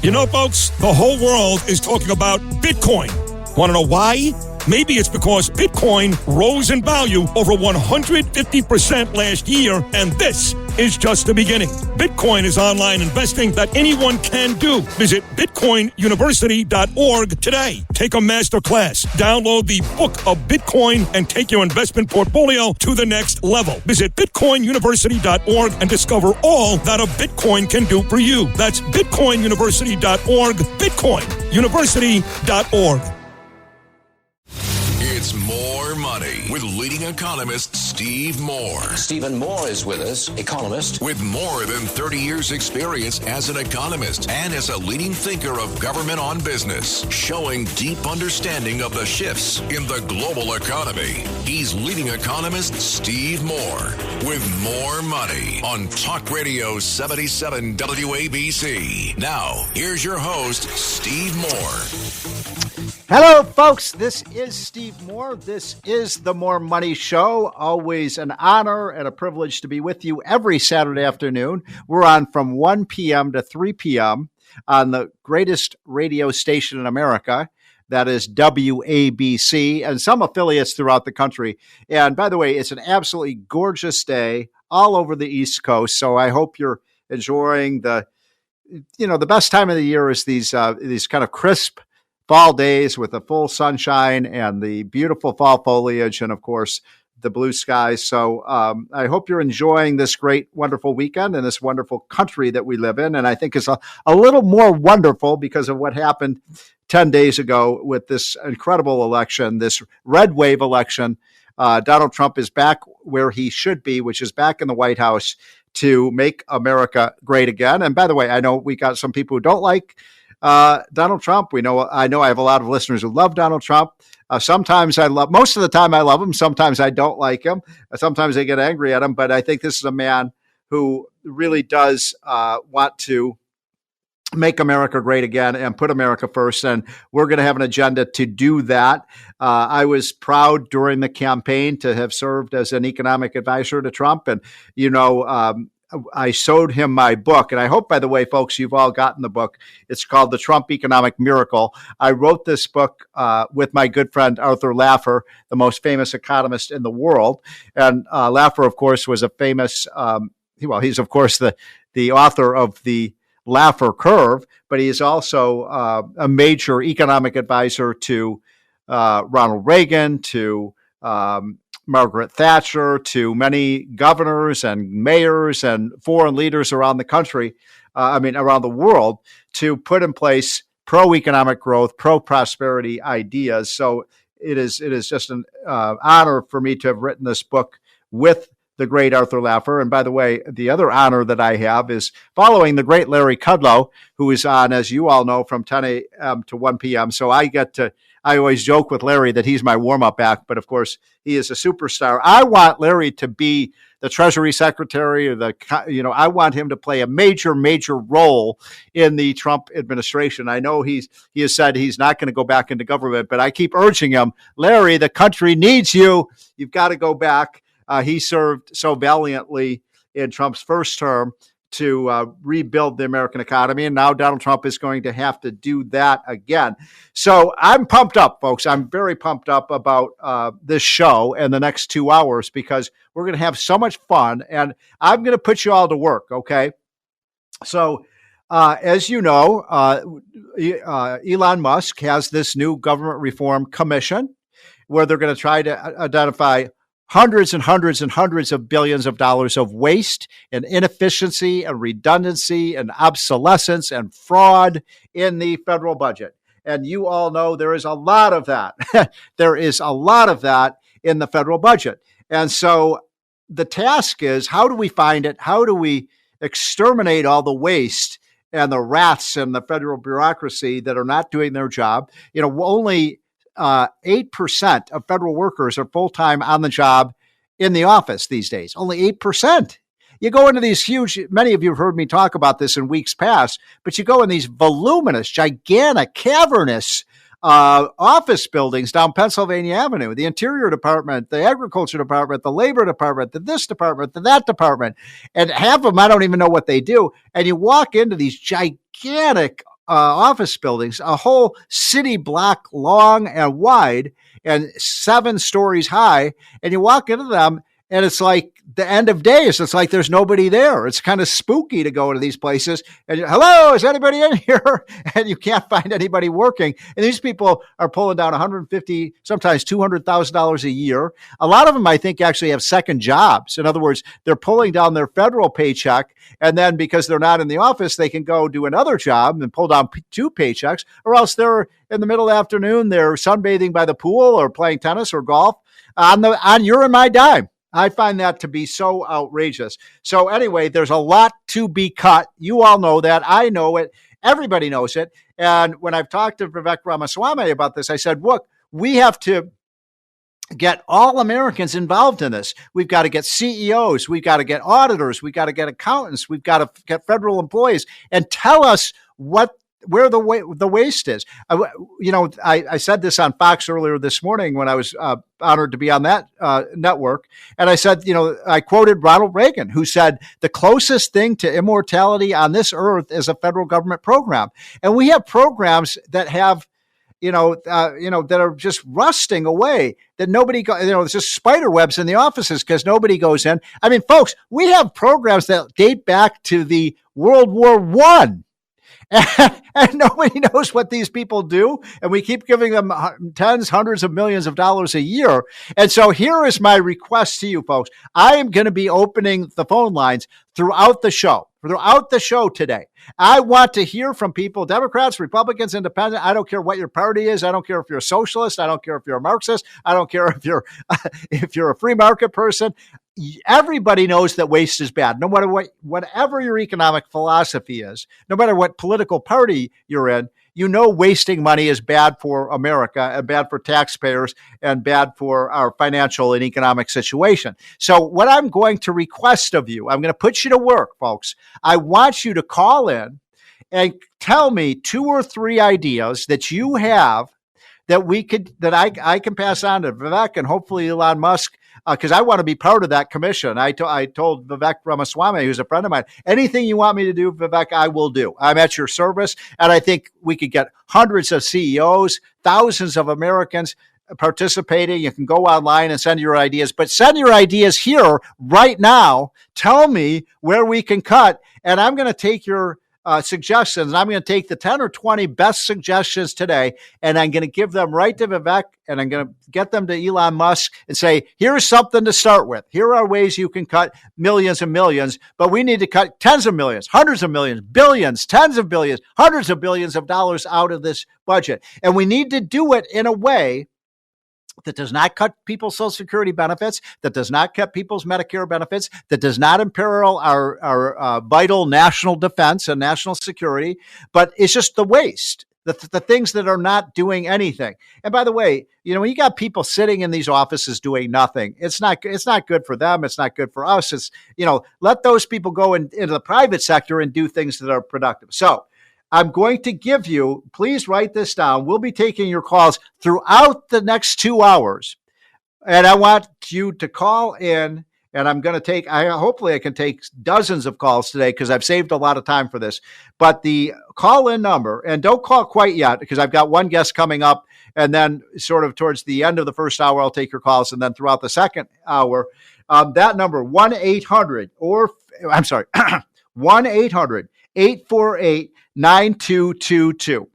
You know, folks, the whole world is talking about Bitcoin. Want to know why? Maybe it's because Bitcoin rose in value over 150% last year, and this is just the beginning. Bitcoin is online investing that anyone can do. Visit bitcoinuniversity.org today. Take a master class, download the Book of Bitcoin, and take your investment portfolio to the next level. Visit bitcoinuniversity.org and discover all that a Bitcoin can do for you. That's bitcoinuniversity.org, bitcoinuniversity.org. It's More Money with leading economist Steve Moore. Stephen Moore is with us, economist. With more than 30 years experience as an economist and as a leading thinker of government on business, showing deep understanding of the shifts in the global economy. He's leading economist Steve Moore with More Money on Talk Radio 77 WABC. Now, here's your host, Steve Moore. Hello, folks. This is Steve Moore. This is the More Money Show. Always an honor and a privilege to be with you every Saturday afternoon. We're on from 1 p.m. to 3 p.m. on the greatest radio station in America. That is WABC and some affiliates throughout the country. And by the way, it's an absolutely gorgeous day all over the East Coast. So I hope you're enjoying the best time of the year is these kind of crisp fall days with the full sunshine and the beautiful fall foliage and, of course, the blue skies. So I hope you're enjoying this great, wonderful weekend and this wonderful country that we live in. And I think it's a little more wonderful because of what happened 10 days ago with this incredible election, this red wave election. Donald Trump is back where he should be, which is back in the White House to make America great again. And by the way, I know we got some people who don't like Donald Trump. I know I have a lot of listeners who love Donald Trump. Sometimes most of the time I love him. Sometimes I don't like him. Sometimes I get angry at him. But I think this is a man who really does want to make America great again and put America first. And we're going to have an agenda to do that. I was proud during the campaign to have served as an economic advisor to Trump. And, I showed him my book. And I hope, by the way, folks, you've all gotten the book. It's called The Trump Economic Miracle. I wrote this book with my good friend, Arthur Laffer, the most famous economist in the world. And Laffer, of course, was a famous, he's, of course, the author of the Laffer Curve, but he is also a major economic advisor to Ronald Reagan, to Margaret Thatcher, to many governors and mayors and foreign leaders around the country, around the world, to put in place pro-economic growth, pro-prosperity ideas. So it is just an honor for me to have written this book with the great Arthur Laffer. And by the way, the other honor that I have is following the great Larry Kudlow, who is on, as you all know, from 10 a.m. to 1 p.m. So I always joke with Larry that he's my warm-up act, but of course he is a superstar. I want Larry to be the Treasury Secretary, or I want him to play a major, major role in the Trump administration. I know he has said he's not going to go back into government, but I keep urging him, Larry, the country needs you. You've got to go back. He served so valiantly in Trump's first term to rebuild the American economy. And now Donald Trump is going to have to do that again. So I'm pumped up, folks. I'm very pumped up about this show and the next 2 hours because we're going to have so much fun. And I'm going to put you all to work, okay? So as you know, Elon Musk has this new government reform commission where they're going to try to identify hundreds and hundreds and hundreds of billions of dollars of waste and inefficiency and redundancy and obsolescence and fraud in the federal budget. And you all know there is a lot of that. There is a lot of that in the federal budget. And so the task is, how do we find it? How do we exterminate all the waste and the rats in the federal bureaucracy that are not doing their job? Only 8% of federal workers are full-time on the job in the office these days. Only 8%. You go into these huge, many of you have heard me talk about this in weeks past, but you go in these voluminous, gigantic, cavernous office buildings down Pennsylvania Avenue, the Interior Department, the Agriculture Department, the Labor Department, the this department, the that department, and half of them, I don't even know what they do. And you walk into these gigantic office buildings, a whole city block long and wide and 7 stories high. And you walk into them and it's like the end of days. It's like there's nobody there. It's kind of spooky to go to these places and hello, is anybody in here? And you can't find anybody working. And these people are pulling down $150, sometimes $200,000 a year. A lot of them, I think, actually have second jobs. In other words, they're pulling down their federal paycheck. And then because they're not in the office, they can go do another job and pull down 2 paychecks, or else they're in the middle of the afternoon, they're sunbathing by the pool or playing tennis or golf on your and my dime. I find that to be so outrageous. So anyway, there's a lot to be cut. You all know that. I know it. Everybody knows it. And when I've talked to Vivek Ramaswamy about this, I said, look, we have to get all Americans involved in this. We've got to get CEOs. We've got to get auditors. We've got to get accountants. We've got to get federal employees and tell us where the waste is. I said this on Fox earlier this morning when I was honored to be on that network. And I said, I quoted Ronald Reagan, who said, the closest thing to immortality on this earth is a federal government program. And we have programs that have, that are just rusting away, that nobody it's just spider webs in the offices because nobody goes in. I mean, folks, we have programs that date back to the World War I. And nobody knows what these people do. And we keep giving them tens, hundreds of millions of dollars a year. And so here is my request to you folks. I am going to be opening the phone lines throughout the show today. I want to hear from people, Democrats, Republicans, Independent. I don't care what your party is. I don't care if you're a socialist. I don't care if you're a Marxist. I don't care if you're a free market person. Everybody knows that waste is bad. No matter whatever your economic philosophy is, no matter what political party you're in, wasting money is bad for America and bad for taxpayers and bad for our financial and economic situation. So what I'm going to request of you, I'm going to put you to work, folks. I want you to call in and tell me 2 or 3 ideas that you have that I can pass on to Vivek and hopefully Elon Musk, because I want to be part of that commission. I told Vivek Ramaswamy, who's a friend of mine, anything you want me to do, Vivek, I will do. I'm at your service. And I think we could get hundreds of CEOs, thousands of Americans participating. You can go online and send your ideas, but send your ideas here right now. Tell me where we can cut. And I'm going to take your suggestions. I'm going to take the 10 or 20 best suggestions today, and I'm going to give them right to Vivek, and I'm going to get them to Elon Musk and say, here's something to start with. Here are ways you can cut millions and millions, but we need to cut tens of millions, hundreds of millions, billions, tens of billions, hundreds of billions of dollars out of this budget. And we need to do it in a way that does not cut people's Social Security benefits, that does not cut people's Medicare benefits, that does not imperil our vital national defense and national security, but it's just the waste, the things that are not doing anything. And by the way, when you got people sitting in these offices doing nothing, it's not good for them. It's not good for us. It's, let those people go into the private sector and do things that are productive. So I'm going to give you, please write this down. We'll be taking your calls throughout the next 2 hours. And I want you to call in, and I'm going to hopefully I can take dozens of calls today because I've saved a lot of time for this. But the call-in number, and don't call quite yet because I've got one guest coming up, and then sort of towards the end of the first hour, I'll take your calls, and then throughout the second hour, that number, 1-800, 1-800-848-9222.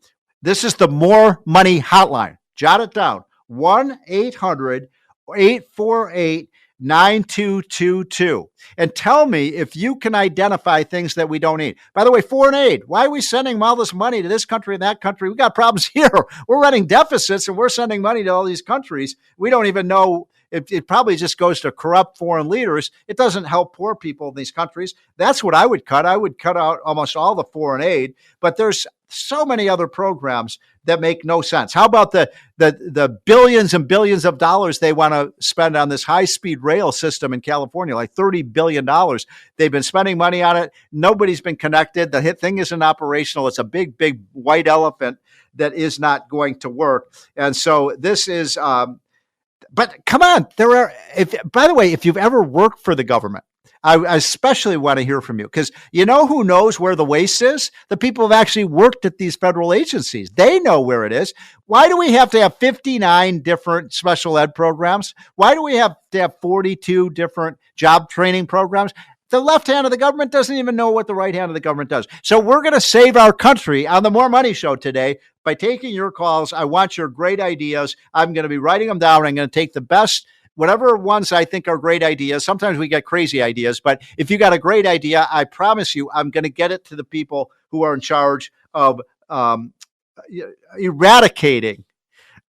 This is the More Money Hotline. Jot it down. 1-800-848-9222. And tell me if you can identify things that we don't need. By the way, foreign aid. Why are we sending all this money to this country and that country? We got problems here. We're running deficits and we're sending money to all these countries. We don't even know. It probably just goes to corrupt foreign leaders. It doesn't help poor people in these countries. That's what I would cut. I would cut out almost all the foreign aid, but there's so many other programs that make no sense. How about the billions and billions of dollars they want to spend on this high-speed rail system in California, like $30 billion. They've been spending money on it. Nobody's been connected. The thing isn't operational. It's a big, big white elephant that is not going to work. And so this is... But come on, by the way, if you've ever worked for the government, I especially want to hear from you because you know who knows where the waste is? The people who have actually worked at these federal agencies. They know where it is. Why do we have to have 59 different special ed programs? Why do we have to have 42 different job training programs? The left hand of the government doesn't even know what the right hand of the government does. So we're going to save our country on the More Money Show today by taking your calls. I want your great ideas. I'm going to be writing them down. I'm going to take the best, whatever ones I think are great ideas. Sometimes we get crazy ideas, but if you got a great idea, I promise you, I'm going to get it to the people who are in charge of eradicating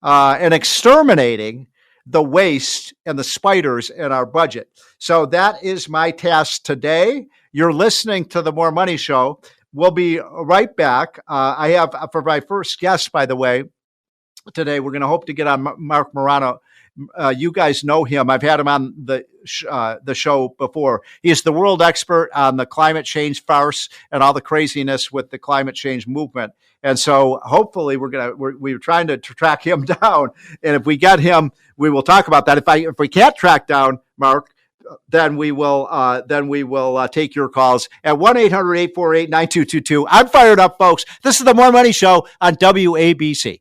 and exterminating the waste and the spiders in our budget. So that is my task today. You're listening to the More Money Show. We'll be right back. I have, for my first guest, by the way, today, we're going to hope to get on Marc Morano. You guys know him. I've had him on the show before. He is the world expert on the climate change farce and all the craziness with the climate change movement. And so hopefully we're trying to track him down. And if we get him, we will talk about that. If we can't track down Marc, then we will take your calls at 1-800-848-9222. I'm fired up, folks. This is the More Money Show on WABC.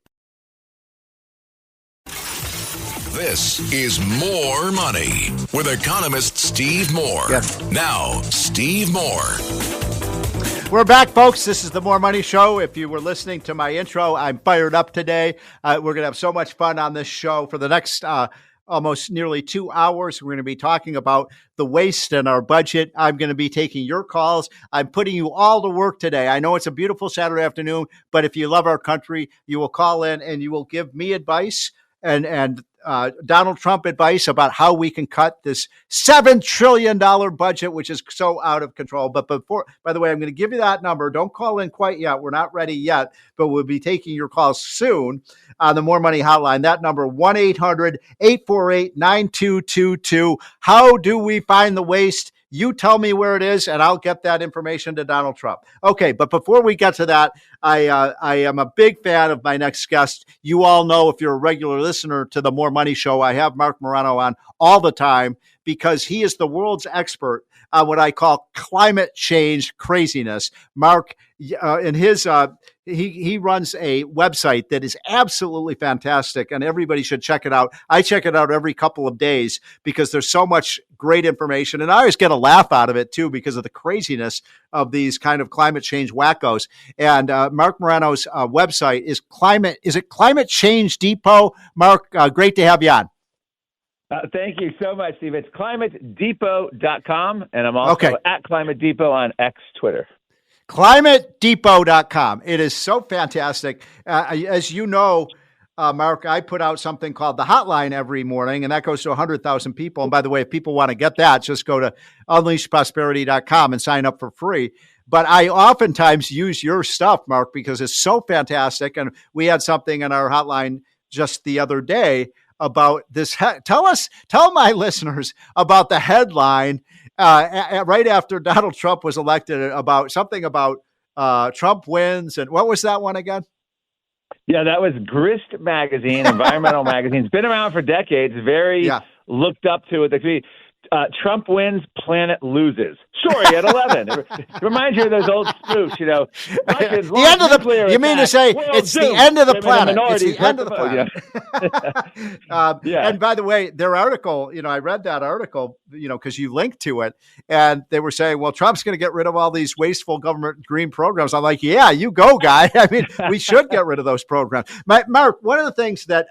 This is More Money with economist Steve Moore. Yes. Now, Steve Moore. We're back, folks. This is the More Money Show. If you were listening to my intro, I'm fired up today. We're going to have so much fun on this show for the next almost nearly 2 hours. We're going to be talking about the waste in our budget. I'm going to be taking your calls. I'm putting you all to work today. I know it's a beautiful Saturday afternoon, but if you love our country, you will call in and you will give me advice and Donald Trump advice about how we can cut this $7 trillion budget, which is so out of control. But by the way, I'm going to give you that number. Don't call in quite yet. We're not ready yet, but we'll be taking your calls soon on the More Money Hotline. That number, 1-800-848-9222. How do we find the waste? You tell me where it is, and I'll get that information to Donald Trump. Okay, but before we get to that, I am a big fan of my next guest. You all know, if you're a regular listener to the More Money Show, I have Marc Morano on all the time because he is the world's expert on what I call climate change craziness. Marc, in his he runs a website that is absolutely fantastic, and everybody should check it out. I check it out every couple of days because there's so much great information, and I always get a laugh out of it too because of the craziness of these kind of climate change wackos. And Marc Morano's website is Climate Change Depot? Marc, great to have you on. Thank you so much, Steve. It's climatedepot.com, and I'm also at Climate Depot on X Twitter. ClimateDepot.com. It is so fantastic. As you know, Marc, I put out something called the Hotline every morning, and that goes to 100,000 people. And by the way, if people want to get that, just go to unleashprosperity.com and sign up for free. But I oftentimes use your stuff, Marc, because it's so fantastic. And we had something in our hotline just the other day about this. Tell my listeners about the headline right after Donald Trump was elected about something about Trump wins. And what was that one again? Yeah, that was Grist Magazine, environmental magazine. It's been around for decades, very looked up to it. Trump wins, planet loses. Story at 11. It reminds you of those old spoofs, you know. The end of the you mean to say it's the end of the planet. It's the end of the planet. And by the way, their article, you know, I read that article, you know, because you linked to it, and they were saying, well, Trump's going to get rid of all these wasteful government green programs. I'm like, yeah, you go, guy. I mean, we should get rid of those programs. Marc, one of the things that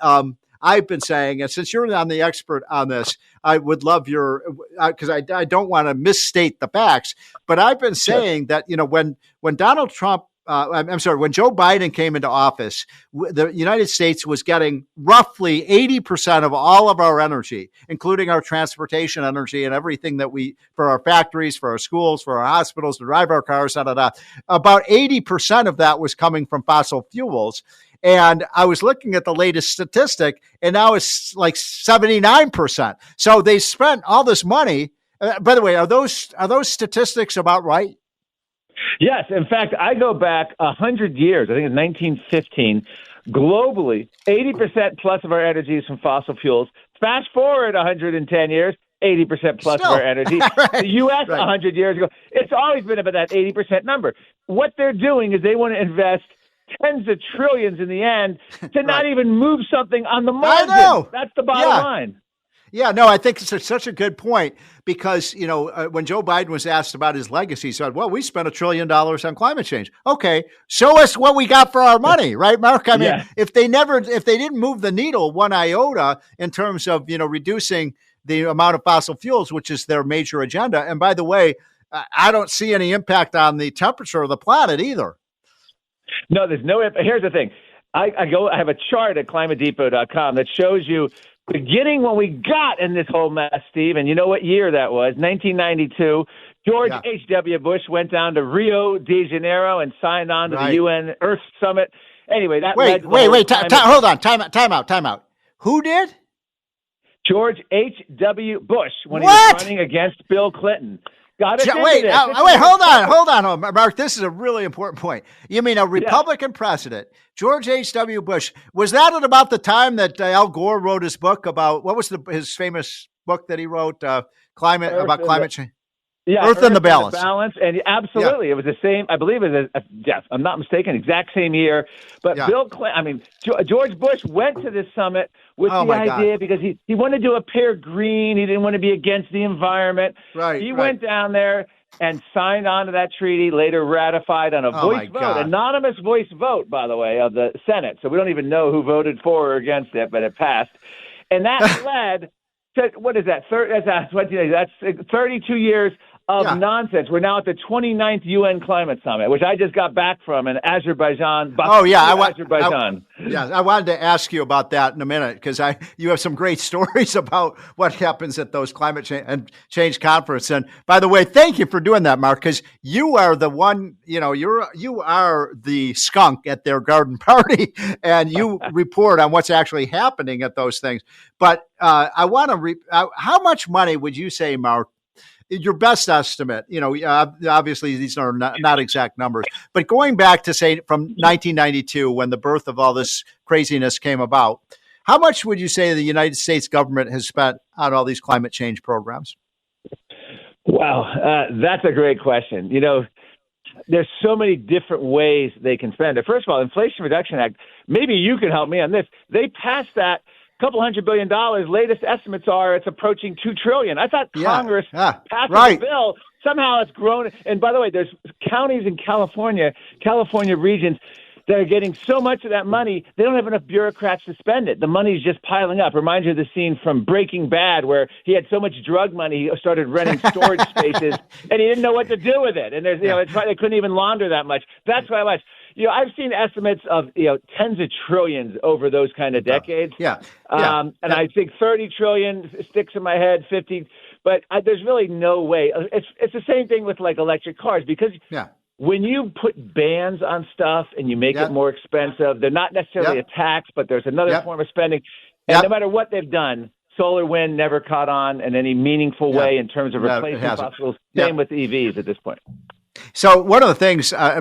I've been saying, and since you're the expert on this, I would love your, because I don't want to misstate the facts, but I've been saying that, you know, when Donald Trump, when Joe Biden came into office, the United States was getting roughly 80% of all of our energy, including our transportation energy and everything that for our factories, for our schools, for our hospitals, to drive our cars, about 80% of that was coming from fossil fuels. And I was looking at the latest statistic, and now it's like 79%. So they spent all this money. By the way, are those statistics about right? Yes. In fact, I go back 100 years. I think it's 1915. Globally, 80% plus of our energy is from fossil fuels. Fast forward 110 years, 80% plus Still. of our energy. Right. The U.S. Right. 100 years ago, it's always been about that 80% number. What they're doing is they want to invest tens of trillions in the end to not even move something on the margin. I know. That's the bottom line. Yeah, no, I think it's such a good point because, when Joe Biden was asked about his legacy, he said, well, we spent $1 trillion on climate change. Okay, show us what we got for our money, right, Mark? I mean, if they didn't move the needle one iota in terms of, reducing the amount of fossil fuels, which is their major agenda. And by the way, I don't see any impact on the temperature of the planet either. No, there's no. Here's the thing. I have a chart at climatedepot.com that shows you beginning when we got in this whole mess, Steve, and you know what year that was? 1992. George H.W. Bush went down to Rio de Janeiro and signed on to the UN Earth Summit. Anyway, that wait. Hold on. Time out. Who did? George H.W. Bush when he was running against Bill Clinton. Wait, hold on, Mark. This is a really important point. You mean a Republican president, George H.W. Bush? Was that at about the time that Al Gore wrote his book about what was his famous book that he wrote, climate change? Yeah, Earth in the Balance. And absolutely, it was the same. I believe it was, if I'm not mistaken, exact same year. But Bill Clinton, George Bush went to this summit with the idea because he wanted to appear green. He didn't want to be against the environment. He went down there and signed on to that treaty, later ratified on a voice vote, anonymous voice vote, by the way, of the Senate. So we don't even know who voted for or against it, but it passed. And that led to, what is that? That's 32 years of nonsense. We're now at the 29th UN Climate Summit, which I just got back from in Azerbaijan. Azerbaijan. I wanted to ask you about that in a minute because you have some great stories about what happens at those climate change conference. And by the way, thank you for doing that, Mark, because you are the one. You are the skunk at their garden party, and you report on what's actually happening at those things. But I want to. How much money would you say, Mark? Your best estimate, obviously these are not exact numbers, but going back to say from 1992, when the birth of all this craziness came about, how much would you say the United States government has spent on all these climate change programs? Wow, that's a great question. There's so many different ways they can spend it. First of all, Inflation Reduction Act, maybe you can help me on this. They passed that. $200 billion. Latest estimates are it's approaching $2 trillion. I thought Congress passed a bill. Somehow it's grown. And by the way, there's counties in California regions that are getting so much of that money, they don't have enough bureaucrats to spend it. The money's just piling up. Reminds you of the scene from Breaking Bad where he had so much drug money, he started renting storage spaces, and he didn't know what to do with it. And there's, they couldn't even launder that much. That's why much. I've seen estimates of, tens of trillions over those kind of decades. And I think 30 trillion sticks in my head, 50, but there's really no way. It's the same thing with like electric cars because when you put bans on stuff and you make it more expensive, they're not necessarily a tax, but there's another form of spending. And no matter what they've done, solar wind never caught on in any meaningful way in terms of replacing fossils. Same with EVs at this point. So one of the things I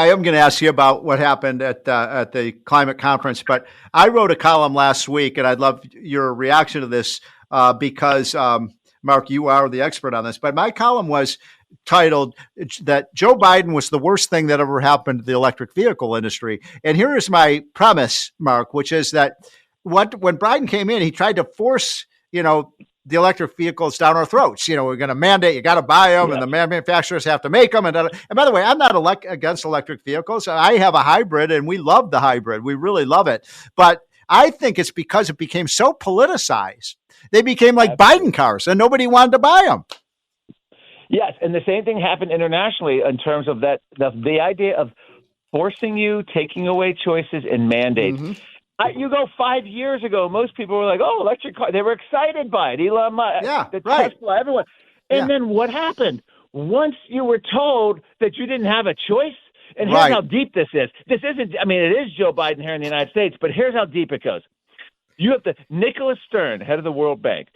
am going to ask you about what happened at the climate conference, but I wrote a column last week, and I'd love your reaction to this because, Mark, you are the expert on this. But my column was titled that Joe Biden was the worst thing that ever happened to the electric vehicle industry. And here is my premise, Mark, which is that when Biden came in, he tried to force, the electric vehicles down our throats. We're going to mandate, you got to buy them and the manufacturers have to make them. And by the way, I'm not against electric vehicles. I have a hybrid and we love the hybrid. We really love it. But I think it's because it became so politicized. They became like Biden cars and nobody wanted to buy them. Yes. And the same thing happened internationally in terms of that, the idea of forcing you, taking away choices and mandates. Mm-hmm. You go 5 years ago, most people were like, oh, electric car. They were excited by it. Elon Musk, Tesla, everyone. And then what happened? Once you were told that you didn't have a choice, and here's how deep this is. This isn't, it is Joe Biden here in the United States, but here's how deep it goes. You have Nicholas Stern, head of the World Bank,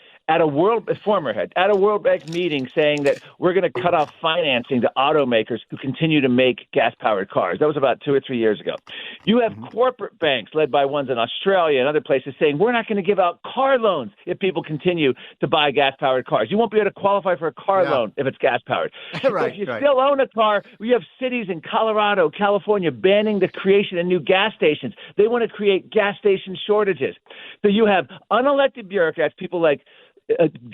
former head, at a World Bank meeting saying that we're going to cut off financing to automakers who continue to make gas-powered cars. That was about 2 or 3 years ago. You have corporate banks led by ones in Australia and other places saying we're not going to give out car loans if people continue to buy gas-powered cars. You won't be able to qualify for a car loan if it's gas-powered. Right, if you still own a car, we have cities in Colorado, California banning the creation of new gas stations. They want to create gas station shortages. So you have unelected bureaucrats, people like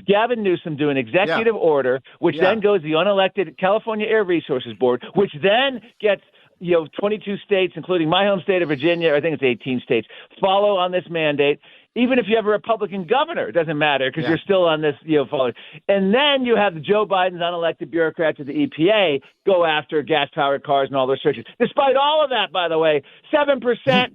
Gavin Newsom do an executive order, which then goes to the unelected California Air Resources Board, which then gets 22 states, including my home state of Virginia, I think it's 18 states, follow on this mandate. Even if you have a Republican governor, it doesn't matter because you're still on this, following. And then you have Joe Biden's unelected bureaucrats at the EPA go after gas-powered cars and all those restrictions. Despite all of that, by the way, 7%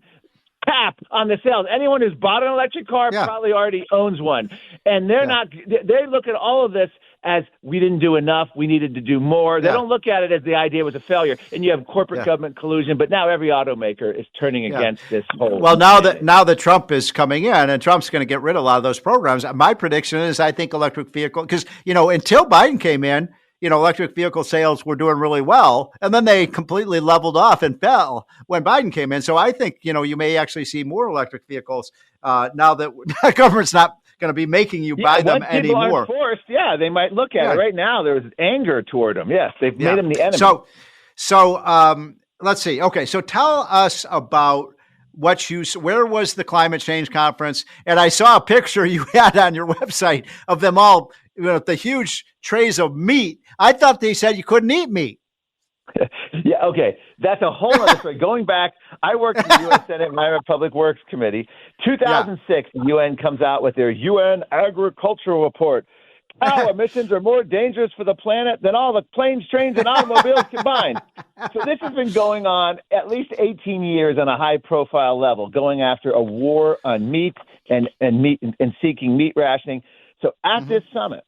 cap on the sales. Anyone who's bought an electric car probably already owns one. And they look at all of this as we didn't do enough, we needed to do more. They don't look at it as the idea was a failure. And you have corporate government collusion, but now every automaker is turning against this whole. Well, now that Trump is coming in and Trump's going to get rid of a lot of those programs, my prediction is I think electric vehicle, because, until Biden came in, electric vehicle sales were doing really well, and then they completely leveled off and fell when Biden came in. So I think, you may actually see more electric vehicles now that the government's not going to be making you buy them anymore. People aren't forced, they might look at it. Right now, there's anger toward them. Yes, they've made them the enemy. So let's see. Okay, so tell us about where was the climate change conference? And I saw a picture you had on your website of them all, the huge trays of meat. I thought they said you couldn't eat meat. Okay. That's a whole other story. Going back, I worked in the U.S. Senate Environment Public Works Committee. 2006, the UN comes out with their UN Agricultural Report. Cow emissions are more dangerous for the planet than all the planes, trains, and automobiles combined. So this has been going on at least 18 years on a high-profile level, going after a war on meat and seeking meat rationing. So at this summit,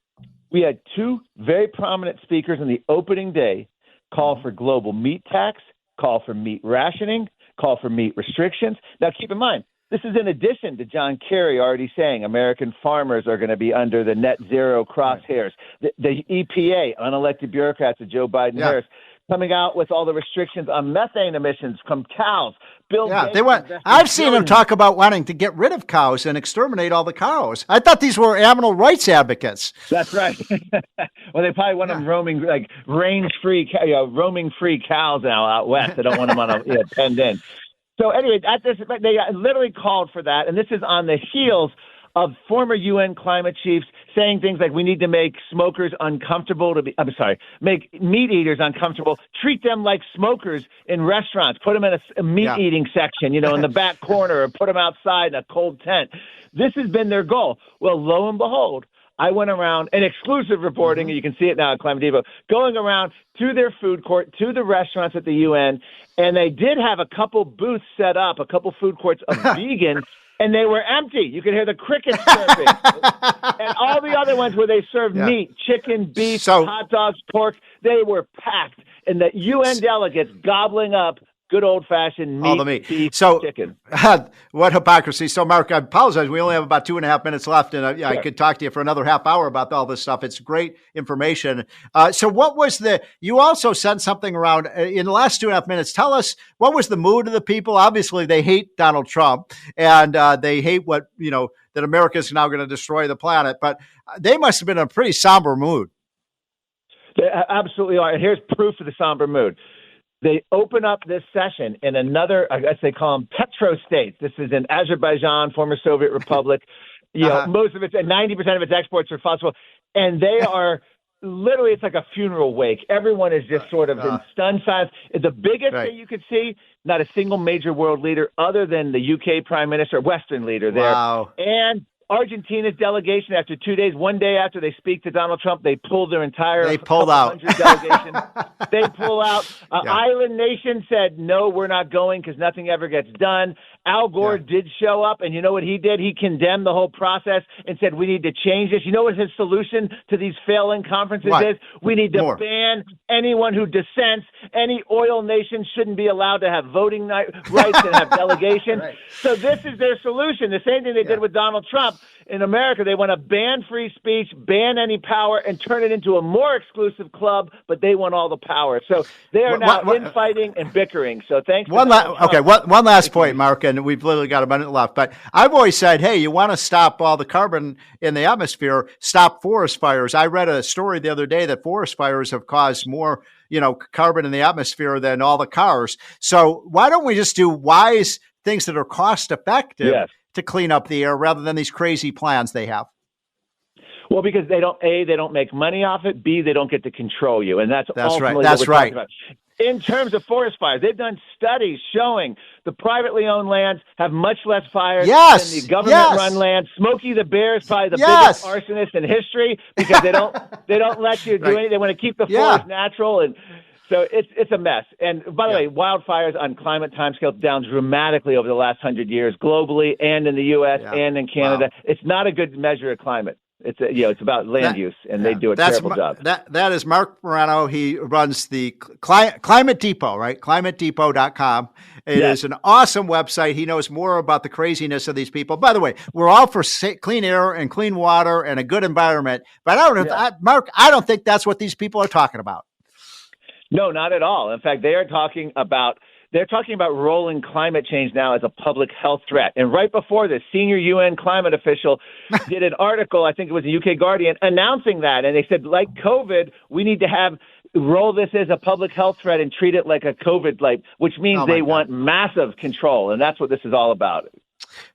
we had two very prominent speakers on the opening day call for global meat tax, call for meat rationing, call for meat restrictions. Now, keep in mind, this is in addition to John Kerry already saying American farmers are going to be under the net zero crosshairs. The EPA, unelected bureaucrats of Joe Biden Harris, coming out with all the restrictions on methane emissions from cows. I've seen them talk about wanting to get rid of cows and exterminate all the cows. I thought these were animal rights advocates. That's right. Well, they probably want them roaming, range-free, roaming-free cows now out west. They don't want them on penned in. So anyway, they literally called for that, and this is on the heels of former UN climate chiefs saying things like we need to make smokers uncomfortable make meat eaters uncomfortable, treat them like smokers in restaurants, put them in a meat eating section, in the back corner, or put them outside in a cold tent. This has been their goal. Well, lo and behold, I went around, an exclusive reporting, and you can see it now at Climate Depot, going around to their food court, to the restaurants at the UN, and they did have a couple booths set up, a couple food courts of vegan, and they were empty. You could hear the crickets chirping. And all the other ones where they served meat, chicken, beef, hot dogs, pork, they were packed. And the UN delegates gobbling up good old-fashioned meat, all the meat. Beef, chicken. What hypocrisy. So, Mark, I apologize. We only have about 2.5 minutes left, and I could talk to you for another half hour about all this stuff. It's great information. So what was you also sent something around in the last 2.5 minutes. Tell us, what was the mood of the people? Obviously, they hate Donald Trump, and they hate that America is now going to destroy the planet, but they must have been in a pretty somber mood. They absolutely are. And here's proof of the somber mood. They open up this session in another, I guess they call them petro-states. This is in Azerbaijan, former Soviet Republic. Most of it, 90% of its exports are fossil. And they are literally, it's like a funeral wake. Everyone is just sort of in stunned silence. The biggest thing you could see, not a single major world leader other than the UK Prime Minister, Western leader there. Wow. And Argentina's delegation, after 2 days, one day after they speak to Donald Trump, they pull their entire They pulled out. delegation. They pull out. Island nation said, no, we're not going because nothing ever gets done. Al Gore did show up, and you know what he did? He condemned the whole process and said, we need to change this. You know what his solution to these failing conferences is? We need to ban anyone who dissents. Any oil nation shouldn't be allowed to have voting rights and have delegation. So this is their solution. The same thing they did with Donald Trump. In America, they want to ban free speech, ban any power, and turn it into a more exclusive club, but they want all the power. So they are now infighting and bickering. So thanks. One last point, Mark, and we've literally got a minute left. But I've always said, hey, you want to stop all the carbon in the atmosphere, stop forest fires. I read a story the other day that forest fires have caused more, carbon in the atmosphere than all the cars. So why don't we just do wise things that are cost effective to clean up the air rather than these crazy plans they have? Well, because they don't make money off it. B, they don't get to control you. And that's ultimately right. That's what we're right. talking about. In terms of forest fires, they've done studies showing the privately owned lands have much less fires than the government-run lands. Smokey the Bear is probably the biggest arsonist in history because they don't let you do anything. They want to keep the forest natural, and so it's a mess. And by the way, wildfires on climate timescale down dramatically over the last 100 years, globally and in the U.S. and in Canada. Wow. It's not a good measure of climate. It's it's about land use, and they do a terrible job. That is Mark Morano. He runs the Climate Depot, right? ClimateDepot.com. It is an awesome website. He knows more about the craziness of these people. By the way, we're all for clean air and clean water and a good environment. But Mark, I don't think that's what these people are talking about. No, not at all. In fact, they're talking about rolling climate change now as a public health threat. And right before this, senior UN climate official did an article, I think it was the UK Guardian, announcing that. And they said, like COVID, we need to roll this as a public health threat and treat it like a COVID, which means they want massive control. And that's what this is all about.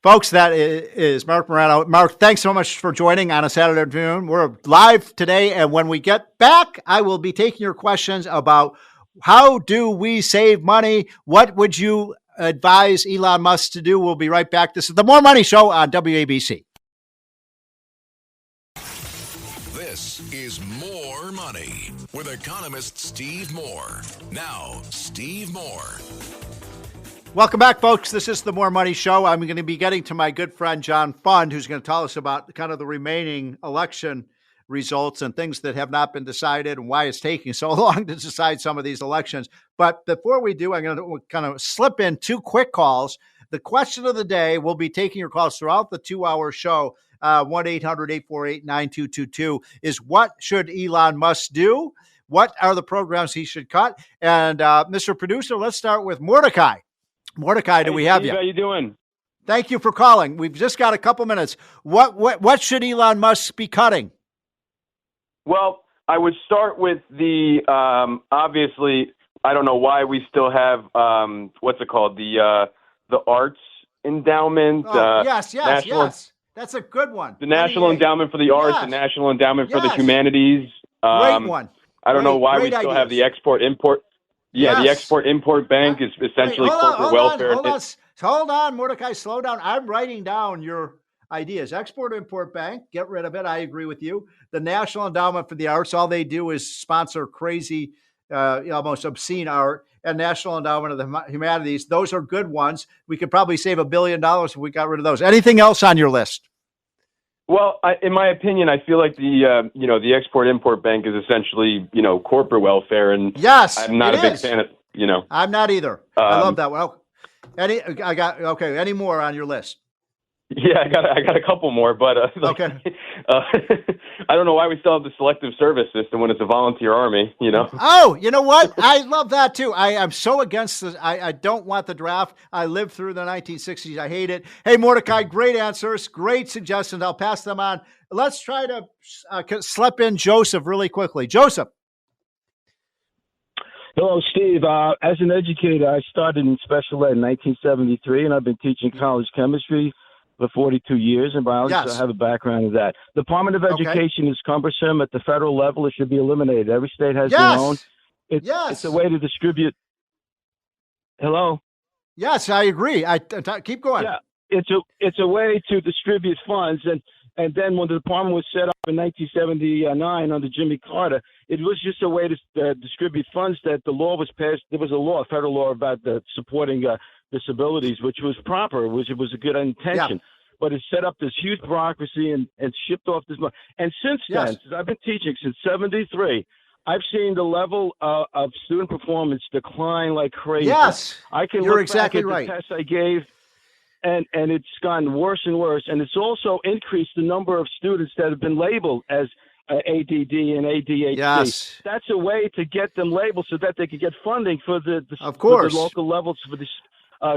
Folks, that is Mark Morano. Mark, thanks so much for joining on a Saturday afternoon. We're live today, and when we get back, I will be taking your questions about how do we save money? What would you advise Elon Musk to do? We'll be right back. This is the More Money Show on WABC. This is More Money with economist Steve Moore. Now, Steve Moore. Welcome back, folks. This is the More Money Show. I'm going to be getting to my good friend, John Fund, who's going to tell us about kind of the remaining election results and things that have not been decided and why it's taking so long to decide some of these elections. But before we do, I'm going to kind of slip in two quick calls. The question of the day, we'll be taking your calls throughout the 2-hour show. 1-800-848-9222 is what should Elon Musk do? What are the programs he should cut? And Mr. Producer, let's start with Mordecai. Mordecai, do we have Steve, you? How you doing? Thank you for calling. We've just got a couple minutes. What should Elon Musk be cutting? Well, I would start with the obviously. I don't know why we still have what's it called, the Arts Endowment. Yes. That's a good one. The National Endowment for the Arts, the National Endowment for the Humanities. Great one. I don't know why we still have the Export-Import. Yeah, the Export-Import Bank is essentially corporate welfare. Hold on, Mordecai, slow down. I'm writing down your ideas. Export-Import Bank, get rid of it. I agree with you. The National Endowment for the Arts, all they do is sponsor crazy, almost obscene art. And National Endowment of the Humanities, those are good ones. We could probably save $1 billion if we got rid of those. Anything else on your list? Well, in my opinion, I feel like the Export-Import Bank is essentially, corporate welfare, and I'm not a big fan of, I'm not either. I love that one. Any more on your list? Yeah, I got a couple more, but okay. I don't know why we still have the selective service system when it's a volunteer army, Oh, you know what? I love that too. I'm so against this. I don't want the draft. I lived through the 1960s. I hate it. Hey, Mordecai, great answers, great suggestions. I'll pass them on. Let's try to slip in Joseph really quickly. Joseph. Hello, Steve. As an educator, I started in special ed in 1973, and I've been teaching college chemistry for 42 years in biology, so I have a background in that. Department of Education is cumbersome. At the federal level, it should be eliminated. Every state has their own. It's a way to distribute. Hello? Yes, I agree. Keep going. Yeah. it's a way to distribute funds. And then when the department was set up in 1979 under Jimmy Carter, it was just a way to distribute funds. That the law was passed. There was a federal law about supporting disabilities, which was proper, it was a good intention. Yeah. But it set up this huge bureaucracy and shipped off this money. And since then, since I've been teaching since '73, I've seen the level of student performance decline like crazy. Yes, I can you're look exactly back at right. the tests I gave, and it's gotten worse and worse. And it's also increased the number of students that have been labeled as ADD and ADHD. Yes. That's a way to get them labeled so that they can get funding for the local levels for the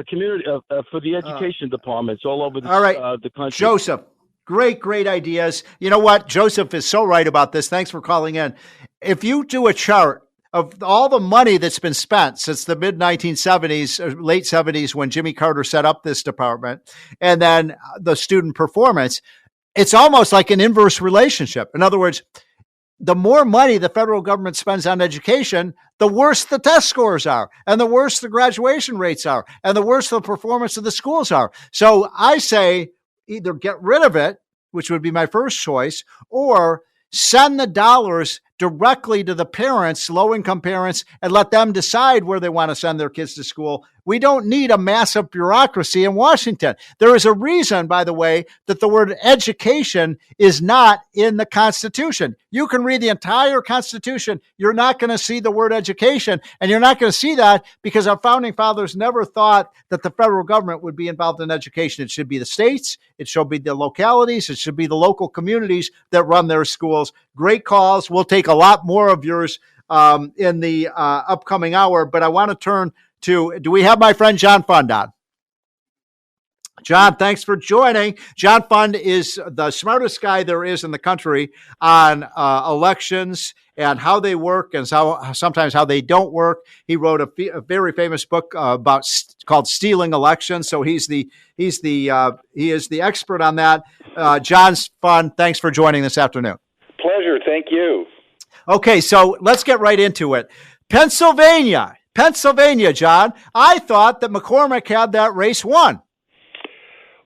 community for the education departments all over the country. Joseph, great ideas. You know what? Joseph is so right about this. Thanks for calling in. If you do a chart of all the money that's been spent since the mid-1970s, or late 70s, when Jimmy Carter set up this department, and then the student performance, it's almost like an inverse relationship. In other words, the more money the federal government spends on education, the worse the test scores are, and the worse the graduation rates are, and the worse the performance of the schools are. So I say either get rid of it, which would be my first choice, or send the dollars directly to the parents, low-income parents, and let them decide where they want to send their kids to school. We don't need a massive bureaucracy in Washington. There is a reason, by the way, that the word education is not in the Constitution. You can read the entire Constitution. You're not going to see the word education, and you're not going to see that because our founding fathers never thought that the federal government would be involved in education. It should be the states. It should be the localities. It should be the local communities that run their schools. Great calls. We'll take a lot more of yours in the upcoming hour, but I want to turn to, do we have my friend John Fund on? John, thanks for joining. John Fund is the smartest guy there is in the country on elections and how they work and sometimes how they don't work. He wrote a very famous book called Stealing Elections. So he is the expert on that. John's Fund, thanks for joining this afternoon. Pleasure. Thank you. Okay, so let's get right into it. Pennsylvania, John. I thought that McCormick had that race won.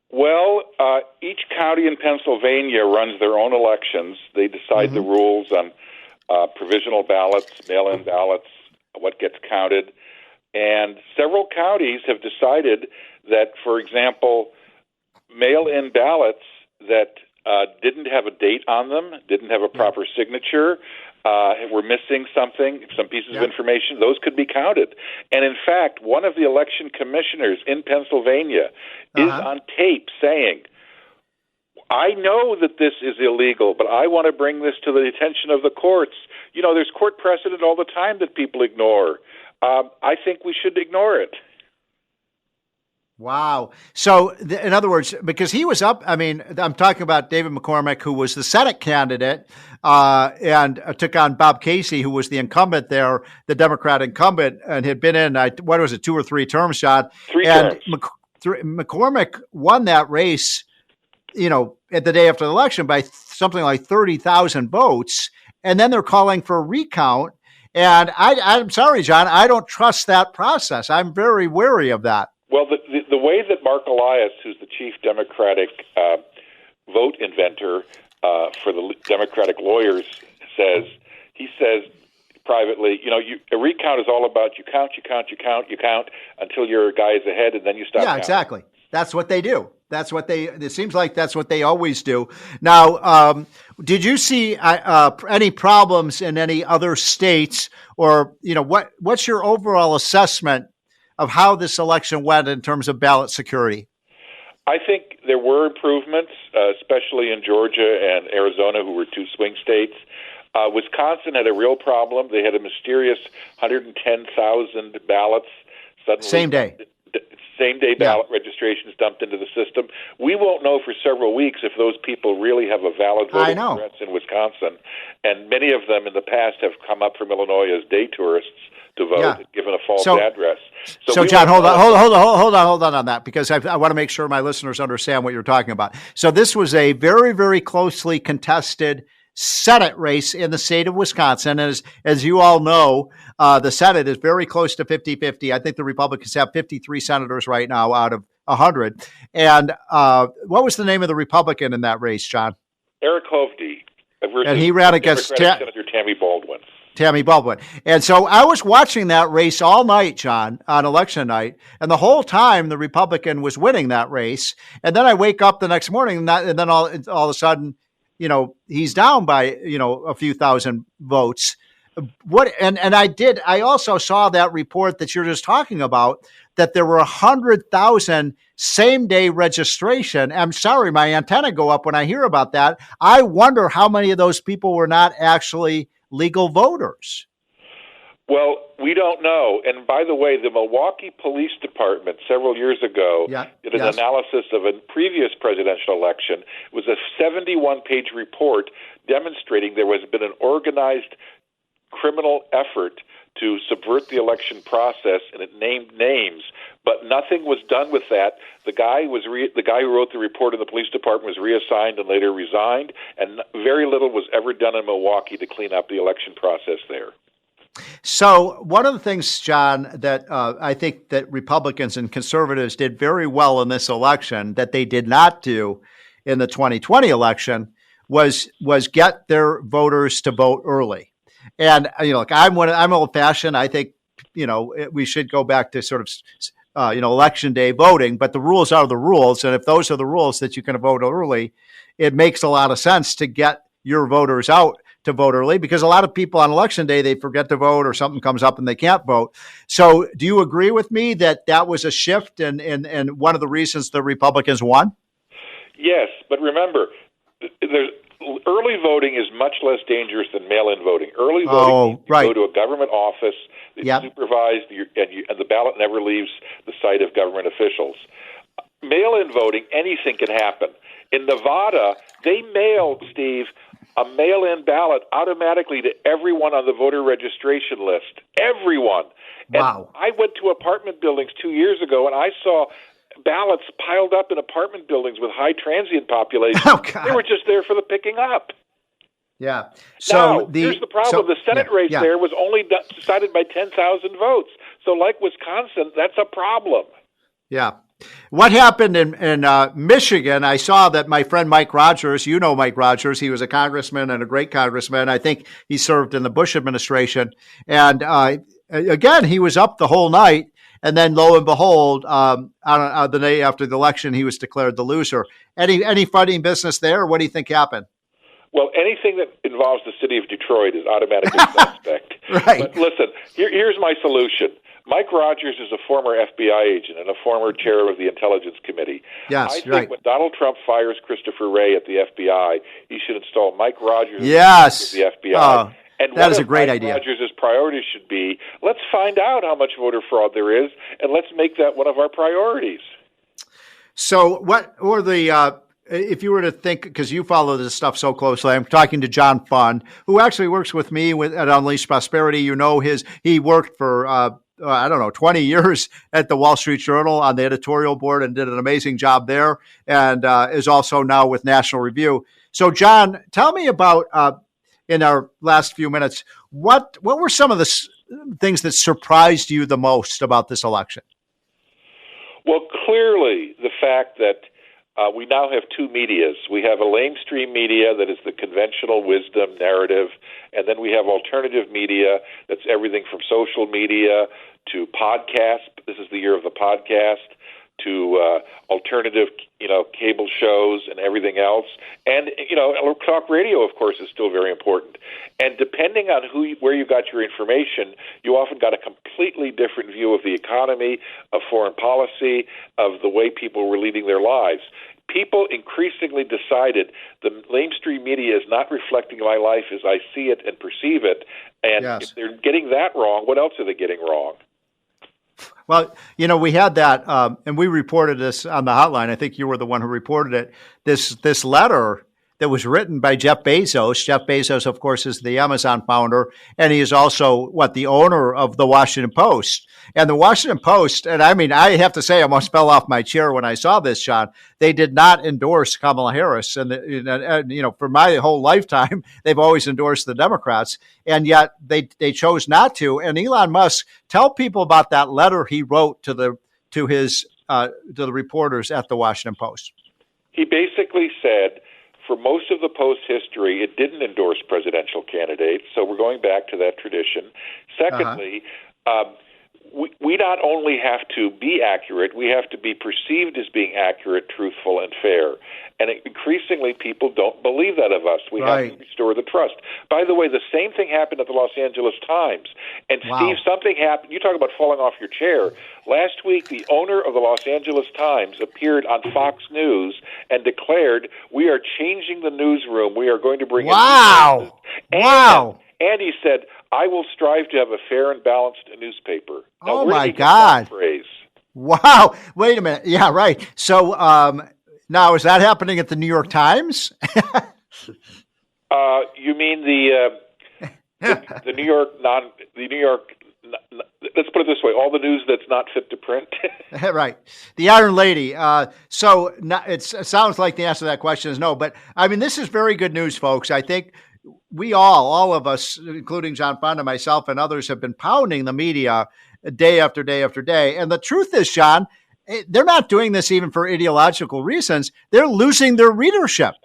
Well, each county in Pennsylvania runs their own elections. They decide the rules on provisional ballots, mail-in ballots, what gets counted. And several counties have decided that, for example, mail-in ballots that didn't have a date on them, didn't have a proper signature, were missing some pieces of information, those could be counted. And in fact, one of the election commissioners in Pennsylvania is on tape saying, I know that this is illegal, but I want to bring this to the attention of the courts. You know, there's court precedent all the time that people ignore. I think we should ignore it. Wow. So, in other words, because he was up, I mean, I'm talking about David McCormick, who was the Senate candidate and took on Bob Casey, who was the incumbent there, the Democrat incumbent, and had been in, 2 or 3 terms, John? Three terms. McCormick won that race, you know, at the day after the election by something like 30,000 votes. And then they're calling for a recount. And I'm sorry, John, I don't trust that process. I'm very wary of that. Well, the way that Mark Elias, who's the chief Democratic vote inventor for the Democratic lawyers, he says privately, you know, a recount is all about you count until your guy is ahead, and then you stop counting. Exactly. That's what they do. It seems like that's what they always do. Now, did you see any problems in any other states, or, you know, what's your overall assessment of how this election went in terms of ballot security? I think there were improvements, especially in Georgia and Arizona, who were 2 swing states. Wisconsin had a real problem. They had a mysterious 110,000 ballots suddenly. Same day ballot registrations dumped into the system. We won't know for several weeks if those people really have a valid voting address in Wisconsin. And many of them in the past have come up from Illinois as day tourists to vote, given a false address. So John, hold on on that, because I want to make sure my listeners understand what you're talking about. So this was a very, very closely contested Senate race in the state of Wisconsin. And as you all know, the Senate is very close to 50-50. I think the Republicans have 53 senators right now out of 100. And what was the name of the Republican in that race, John? Eric Hovde. And he ran against Senator Tammy Baldwin. And so I was watching that race all night, John, on election night. And the whole time the Republican was winning that race. And then I wake up the next morning and then all of a sudden, he's down by, a few thousand votes. I also saw that report that you're just talking about, that there were 100,000 same-day registration. I'm sorry, my antenna go up when I hear about that. I wonder how many of those people were not actually legal voters. Well, we don't know. And by the way, the Milwaukee Police Department several years ago did an analysis of a previous presidential election. It was a 71-page report demonstrating there has been an organized criminal effort to subvert the election process, and it named names, but nothing was done with that. The guy who wrote the report in the police department was reassigned and later resigned, and very little was ever done in Milwaukee to clean up the election process there. So one of the things, John, that I think that Republicans and conservatives did very well in this election that they did not do in the 2020 election was get their voters to vote early. And, I'm old fashioned. I think, we should go back to sort of, election day voting, but the rules are the rules. And if those are the rules that you can vote early, it makes a lot of sense to get your voters out to vote early, because a lot of people on election day, they forget to vote or something comes up and they can't vote. So do you agree with me that was a shift and one of the reasons the Republicans won? Yes, but remember, early voting is much less dangerous than mail-in voting. Early voting, you go to a government office, it's supervised, and the ballot never leaves the sight of government officials. Mail-in voting, anything can happen. In Nevada, they mailed, Steve, a mail-in ballot automatically to everyone on the voter registration list. Everyone. Wow. And I went to apartment buildings 2 years ago, and I saw ballots piled up in apartment buildings with high transient populations. Oh, God. They were just there for the picking up. Yeah. So here's the problem. The Senate race there was only decided by 10,000 votes. So like Wisconsin, that's a problem. Yeah. What happened in Michigan, I saw that my friend Mike Rogers, Mike Rogers, he was a congressman and a great congressman. I think he served in the Bush administration. And again, he was up the whole night. And then, lo and behold, on the day after the election, he was declared the loser. Any fighting business there? What do you think happened? Well, anything that involves the city of Detroit is automatically suspect. Right. But listen, here's my solution. Mike Rogers is a former FBI agent and a former chair of the Intelligence Committee. Yes, I think when Donald Trump fires Christopher Wray at the FBI, he should install Mike Rogers as the FBI. And that is a great Mike idea. Rogers' priorities should be, let's find out how much voter fraud there is, and let's make that one of our priorities. So what were the, if you were to think, because you follow this stuff so closely, I'm talking to John Fund, who actually works with me at Unleash Prosperity. He worked for, 20 years at the Wall Street Journal on the editorial board and did an amazing job there, and is also now with National Review. So John, tell me about, in our last few minutes, what were some of the things that surprised you the most about this election? Well, clearly the fact that we now have two medias. We have a lamestream media that is the conventional wisdom narrative, and then we have alternative media that's everything from social media to podcast. This is the year of the podcast, to alternative, cable shows and everything else. And, talk radio, of course, is still very important. And depending on where you got your information, you often got a completely different view of the economy, of foreign policy, of the way people were leading their lives. People increasingly decided the mainstream media is not reflecting my life as I see it and perceive it. And if they're getting that wrong, what else are they getting wrong? Well, we had that, and we reported this on the hotline. I think you were the one who reported it. This letter that was written by Jeff Bezos. Jeff Bezos, of course, is the Amazon founder, and he is also the owner of the Washington Post. And the Washington Post, and I have to say, I almost fell off my chair when I saw this, John. They did not endorse Kamala Harris, and for my whole lifetime, they've always endorsed the Democrats, and yet they chose not to. And Elon Musk, tell people about that letter he wrote to his to the reporters at the Washington Post? He basically said, for most of the Post history, it didn't endorse presidential candidates, so we're going back to that tradition. Secondly, we not only have to be accurate, we have to be perceived as being accurate, truthful, and fair. And increasingly, people don't believe that of us. We have to restore the trust. By the way, the same thing happened at the Los Angeles Times. And Steve, something happened. You talk about falling off your chair. Last week, the owner of the Los Angeles Times appeared on Fox News and declared, "We are changing the newsroom. We are going to bring in new voices." And he said, "I will strive to have a fair and balanced newspaper." Now, oh, my God. Phrase? Wow. Wait a minute. Yeah, right. So now, is that happening at the New York Times? You mean the New York let's put it this way, all the news that's not fit to print? Right. The Iron Lady. So it sounds like the answer to that question is no. But, I mean, this is very good news, folks. I think we all of us, including John Fund and myself and others, have been pounding the media day after day after day. And the truth is, John, they're not doing this even for ideological reasons. They're losing their readership.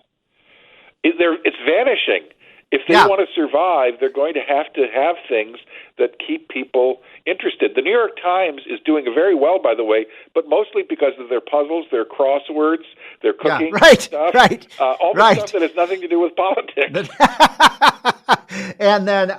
It's vanishing. If they want to survive, they're going to have things that keep people interested. The New York Times is doing very well, by the way, but mostly because of their puzzles, their crosswords, their cooking stuff. All the stuff that has nothing to do with politics. And then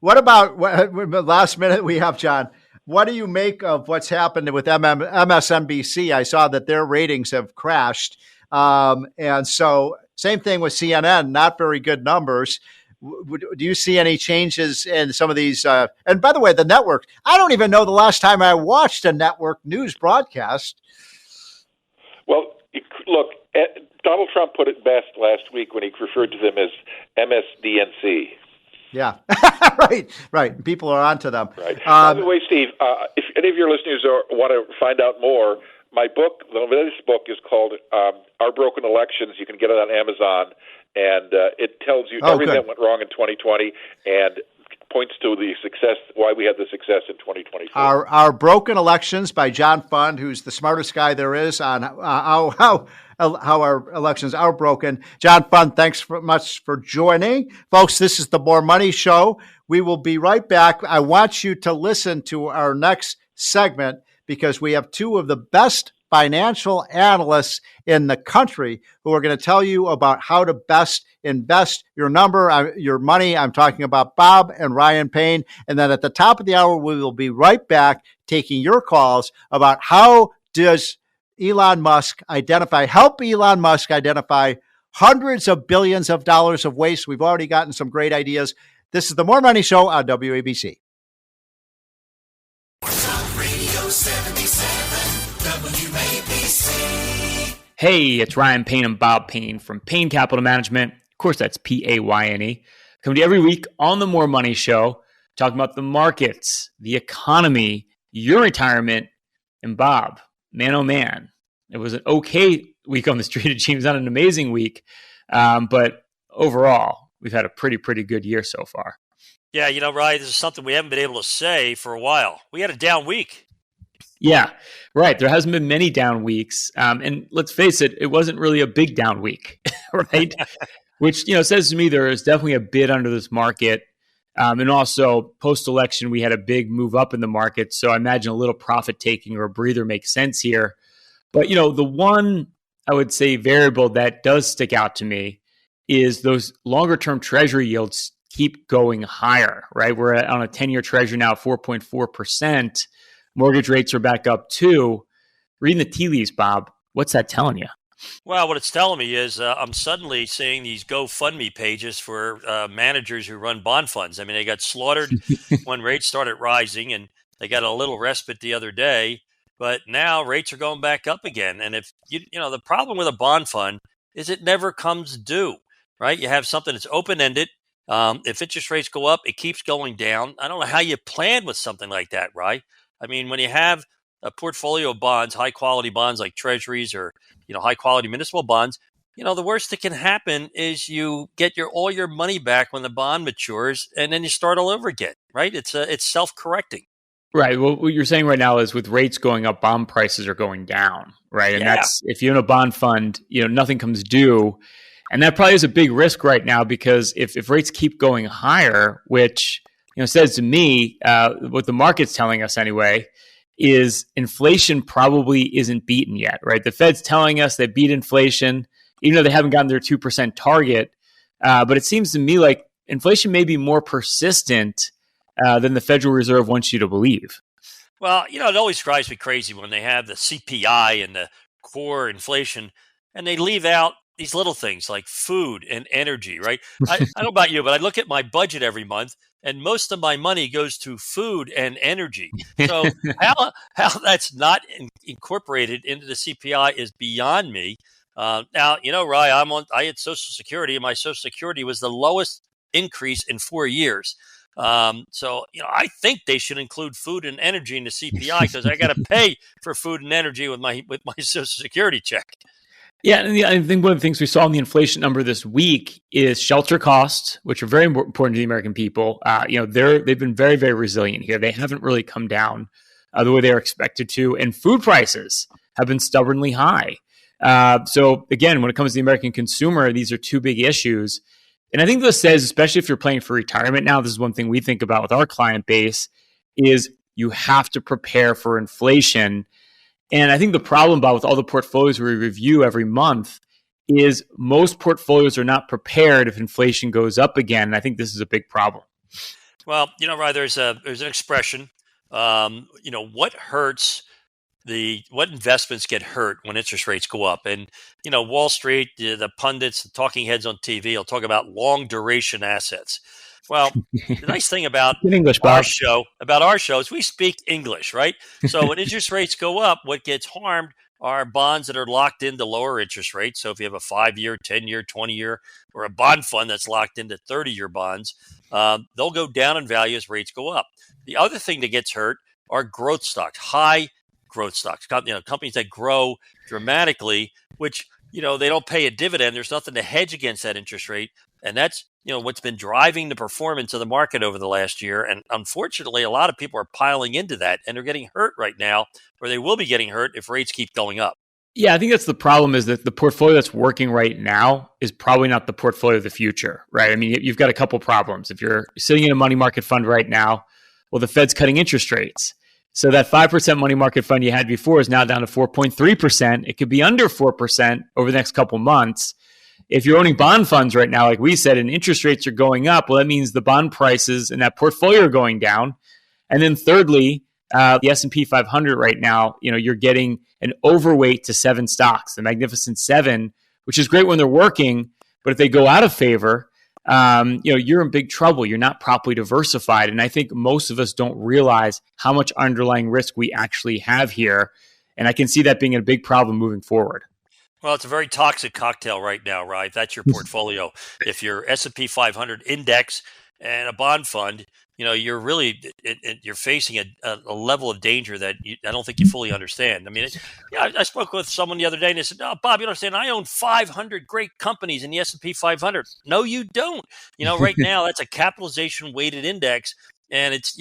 what about last minute we have, John? What do you make of what's happened with MSNBC? I saw that their ratings have crashed. And so same thing with CNN, not very good numbers. Do you see any changes in some of these? And by the way, the network, I don't even know the last time I watched a network news broadcast. Well, look, Donald Trump put it best last week when he referred to them as MSDNC. Yeah, right. People are onto them. Right. By the way, Steve, if any of your listeners want to find out more, my book, the latest book, is called Our Broken Elections. You can get it on Amazon, and it tells you everything that went wrong in 2020 and points to the success, why we had the success in 2024. Our Broken Elections by John Fund, who's the smartest guy there is on how our elections are broken. John Fund, thanks much for joining. Folks, this is the More Money Show. We will be right back. I want you to listen to our next segment because we have two of the best financial analysts in the country who are going to tell you about how to best invest your money. I'm talking about Bob and Ryan Payne. And then at the top of the hour, we will be right back taking your calls about how does help Elon Musk identify hundreds of billions of dollars of waste. We've already gotten some great ideas. This is the More Money Show on WABC. Radio 77, WABC. Hey, it's Ryan Payne and Bob Payne from Payne Capital Management. Of course, that's Payne. Coming to you every week on the More Money Show, talking about the markets, the economy, your retirement, and Bob, man, oh man, it was an okay week on the street of James, not an amazing week, but overall, we've had a pretty good year so far. Yeah, Ryan, this is something we haven't been able to say for a while. We had a down week. Yeah, right. There hasn't been many down weeks. And let's face it, it wasn't really a big down week, right? Which, says to me there is definitely a bid under this market. And also, post-election, we had a big move up in the market. So I imagine a little profit taking or a breather makes sense here. But, the one, I would say, variable that does stick out to me is those longer-term treasury yields keep going higher, right? We're on a 10-year treasury now, 4.4%. Mortgage rates are back up too. Reading the tea leaves, Bob, what's that telling you? Well, what it's telling me is I'm suddenly seeing these GoFundMe pages for managers who run bond funds. I mean, they got slaughtered when rates started rising, and they got a little respite the other day. But now rates are going back up again. And if the problem with a bond fund is it never comes due, right? You have something that's open-ended. If interest rates go up, it keeps going down. I don't know how you plan with something like that, right? I mean, when you have a portfolio of bonds, high-quality bonds like treasuries or, high-quality municipal bonds, the worst that can happen is you get all your money back when the bond matures, and then you start all over again, right? It's self-correcting. Right. Well, what you're saying right now is with rates going up, bond prices are going down, right? And that's, if you own a bond fund, nothing comes due. And that probably is a big risk right now, because if rates keep going higher, which, says to me, what the market's telling us anyway, is inflation probably isn't beaten yet, right? The Fed's telling us they beat inflation, even though they haven't gotten their 2% target. But it seems to me like inflation may be more persistent than the Federal Reserve wants you to believe. Well, it always drives me crazy when they have the CPI and the core inflation, and they leave out these little things like food and energy, right? I don't know about you, but I look at my budget every month, and most of my money goes to food and energy. So how that's not incorporated into the CPI is beyond me. Now, Rye, I had Social Security, and my Social Security was the lowest increase in 4 years. So I think they should include food and energy in the CPI, because I got to pay for food and energy with my Social Security check. Yeah, and I think one of the things we saw in the inflation number this week is shelter costs, which are very important to the American people. They've been very, very resilient here. They haven't really come down the way they were expected to, and food prices have been stubbornly high. So again, when it comes to the American consumer, these are two big issues. And I think this says, especially if you're planning for retirement now, this is one thing we think about with our client base, is you have to prepare for inflation. And I think the problem with all the portfolios we review every month is most portfolios are not prepared if inflation goes up again. And I think this is a big problem. Well, Ryan, there's an expression, what investments get hurt when interest rates go up. And, Wall Street, the pundits, the talking heads on TV will talk about long duration assets. Well, the nice thing about our show is we speak English, right? So when interest rates go up, what gets harmed are bonds that are locked into lower interest rates. So if you have a 5-year, 10-year, 20-year, or a bond fund that's locked into 30-year bonds, they'll go down in value as rates go up. The other thing that gets hurt are growth stocks, high growth stocks, companies that grow dramatically, which, they don't pay a dividend. There's nothing to hedge against that interest rate. And that's, what's been driving the performance of the market over the last year. And unfortunately, a lot of people are piling into that, and they're getting hurt right now, or they will be getting hurt if rates keep going up. Yeah, I think that's the problem, is that the portfolio that's working right now is probably not the portfolio of the future, right? I mean, you've got a couple problems. If you're sitting in a money market fund right now, well, the Fed's cutting interest rates. So that 5% money market fund you had before is now down to 4.3%. It could be under 4% over the next couple months. If you're owning bond funds right now, like we said, and interest rates are going up, well, that means the bond prices in that portfolio are going down. And then thirdly, the S&P 500 right now, you're getting an overweight to 7 stocks, the Magnificent Seven, which is great when they're working. But if they go out of favor, you're in big trouble. You're not properly diversified. And I think most of us don't realize how much underlying risk we actually have here. And I can see that being a big problem moving forward. Well, it's a very toxic cocktail right now, right? That's your portfolio. If you're S&P 500 index and a bond fund, you're really you're facing a level of danger that I don't think you fully understand. I mean, I spoke with someone the other day, and they said, "Oh, Bob, you don't understand. I own 500 great companies in the S&P 500." No, you don't. Right now that's a capitalization weighted index. And it's,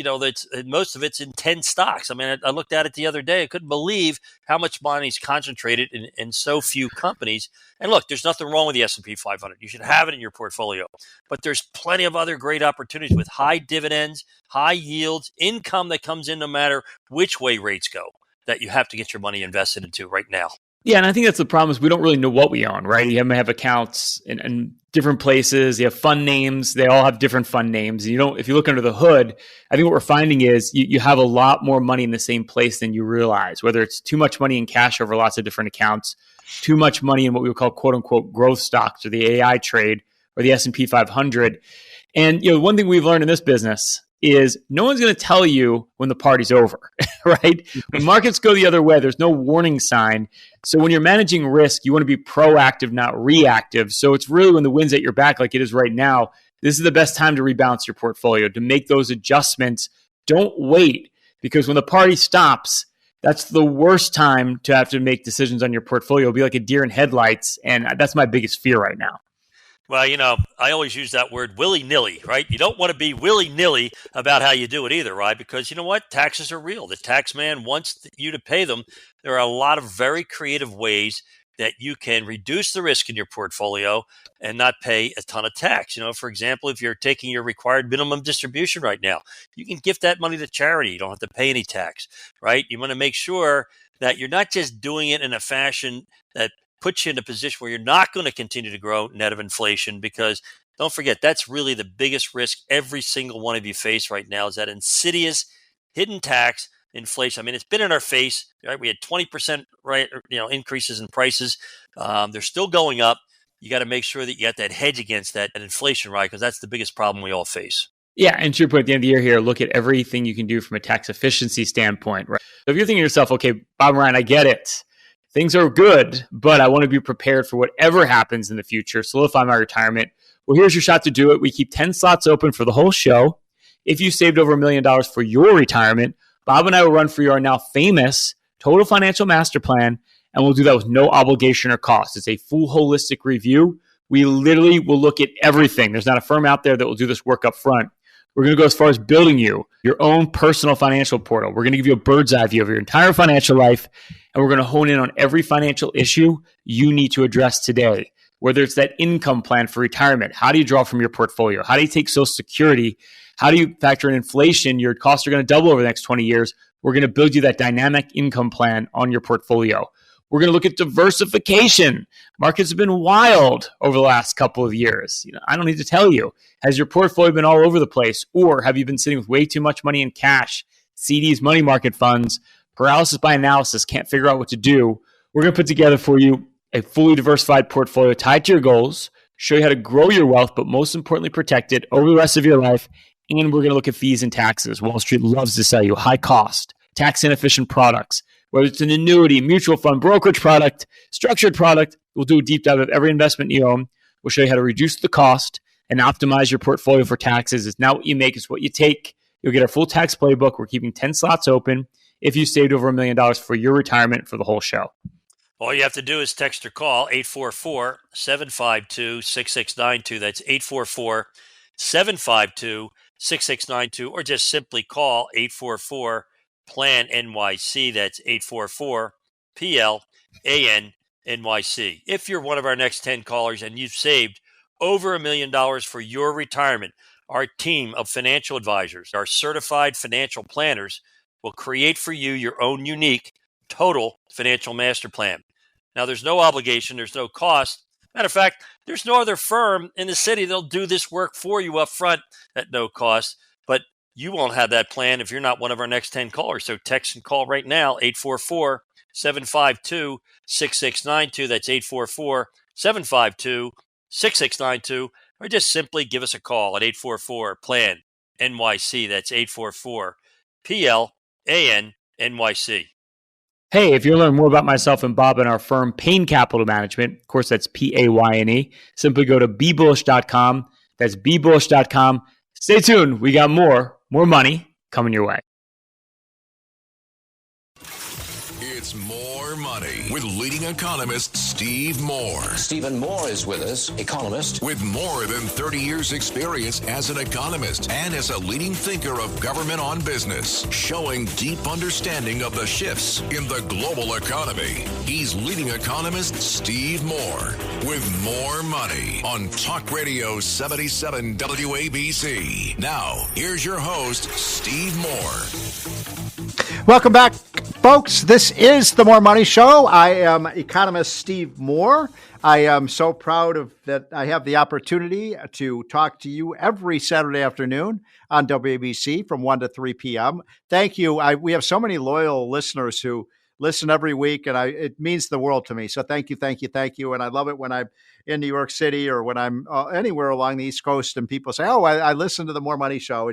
most of it's in 10 stocks. I mean, I looked at it the other day. I couldn't believe how much money is concentrated in so few companies. And look, there's nothing wrong with the S&P 500. You should have it in your portfolio. But there's plenty of other great opportunities with high dividends, high yields, income that comes in no matter which way rates go, that you have to get your money invested into right now. Yeah, and I think that's the problem, is we don't really know what we own, right? You may have accounts in different places. You have fund names. They all have different fund names. And if you look under the hood, I think what we're finding is you have a lot more money in the same place than you realize, whether it's too much money in cash over lots of different accounts, too much money in what we would call quote unquote growth stocks or the AI trade or the S&P 500. And one thing we've learned in this business is no one's going to tell you when the party's over, right? When markets go the other way, there's no warning sign. So when you're managing risk, you want to be proactive, not reactive. So it's really when the wind's at your back, like it is right now, this is the best time to rebalance your portfolio, to make those adjustments. Don't wait, because when the party stops, that's the worst time to have to make decisions on your portfolio. It'll be like a deer in headlights. And that's my biggest fear right now. Well, I always use that word willy-nilly, right? You don't want to be willy-nilly about how you do it either, right? Because you know what? Taxes are real. The tax man wants you to pay them. There are a lot of very creative ways that you can reduce the risk in your portfolio and not pay a ton of tax. For example, if you're taking your required minimum distribution right now, you can gift that money to charity. You don't have to pay any tax, right? You want to make sure that you're not just doing it in a fashion that puts you in a position where you're not going to continue to grow net of inflation, because don't forget, that's really the biggest risk every single one of you face right now, is that insidious hidden tax, inflation. I mean, it's been in our face, right? We had 20% increases in prices. They're still going up. You got to make sure that you got that hedge against that inflation, right? Because that's the biggest problem we all face. Yeah, and to your point, at the end of the year here, look at everything you can do from a tax efficiency standpoint, right? So if you're thinking to yourself, okay, Bob and Ryan, I get it. Things are good, but I want to be prepared for whatever happens in the future, solidify my retirement. Well, here's your shot to do it. We keep 10 slots open for the whole show. If you saved over $1 million for your retirement, Bob and I will run for your now famous Total Financial Master Plan, and we'll do that with no obligation or cost. It's a full holistic review. We literally will look at everything. There's not a firm out there that will do this work up front. We're going to go as far as building you your own personal financial portal. We're going to give you a bird's eye view of your entire financial life, and we're going to hone in on every financial issue you need to address today, whether it's that income plan for retirement. How do you draw from your portfolio? How do you take Social Security? How do you factor in inflation? Your costs are going to double over the next 20 years. We're going to build you that dynamic income plan on your portfolio. We're going to look at diversification. Markets have been wild over the last couple of years. I don't need to tell you. Has your portfolio been all over the place? Or have you been sitting with way too much money in cash, CDs, money market funds, paralysis by analysis, can't figure out what to do? We're going to put together for you a fully diversified portfolio tied to your goals, show you how to grow your wealth, but most importantly, protect it over the rest of your life. And we're going to look at fees and taxes. Wall Street loves to sell you high cost, tax inefficient products. Whether it's an annuity, mutual fund, brokerage product, structured product, we'll do a deep dive of every investment you own. We'll show you how to reduce the cost and optimize your portfolio for taxes. It's not what you make, it's what you take. You'll get our full tax playbook. We're keeping 10 slots open if you saved over $1 million for your retirement for the whole show. All you have to do is text or call 844-752-6692. That's 844-752-6692, or just simply call 844-PLAN NYC. That's 844-PLAN-NYC. If you're one of our next 10 callers and you've saved over $1 million for your retirement, our team of financial advisors, our certified financial planners, will create for you your own unique Total Financial Master Plan. Now, there's no obligation, there's no cost. Matter of fact, there's no other firm in the city that'll do this work for you up front at no cost. But you won't have that plan if you're not one of our next 10 callers. So text and call right now, 844-752-6692. That's 844-752-6692. Or just simply give us a call at 844-PLAN-NYC. That's 844-PLAN-NYC. Hey, if you're learning more about myself and Bob and our firm, Payne Capital Management, of course, that's Payne, simply go to BeBullish.com. That's BeBullish.com. Stay tuned. We got more money coming your way. It's More Money with leading economist Steve Moore. Stephen Moore is with us, economist. With more than 30 years experience as an economist and as a leading thinker of government on business, showing deep understanding of the shifts in the global economy. He's leading economist Steve Moore with More Money on Talk Radio 77 WABC. Now, here's your host, Steve Moore. Welcome back, folks. This is the More Money Show. I am economist Steve Moore. I am so proud that I have the opportunity to talk to you every Saturday afternoon on WABC from 1 to 3 p.m. Thank you. We have so many loyal listeners who listen every week, and it means the world to me. So thank you. And I love it when I'm in New York City or when I'm anywhere along the East Coast and people say, oh, I listen to the More Money Show.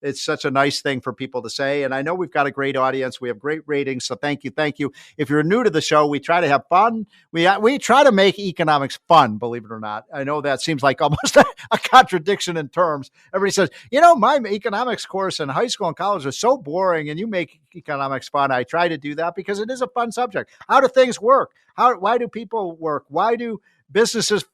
It's such a nice thing for people to say. And I know we've got a great audience. We have great ratings. So thank you. If you're new to the show, we try to have fun. We try to make economics fun, believe it or not. I know that seems like almost a contradiction in terms. Everybody says, my economics course in high school and college is so boring and you make economics fun. I try to do that because it is a fun subject. How do things work? Why do people work? Why do businesses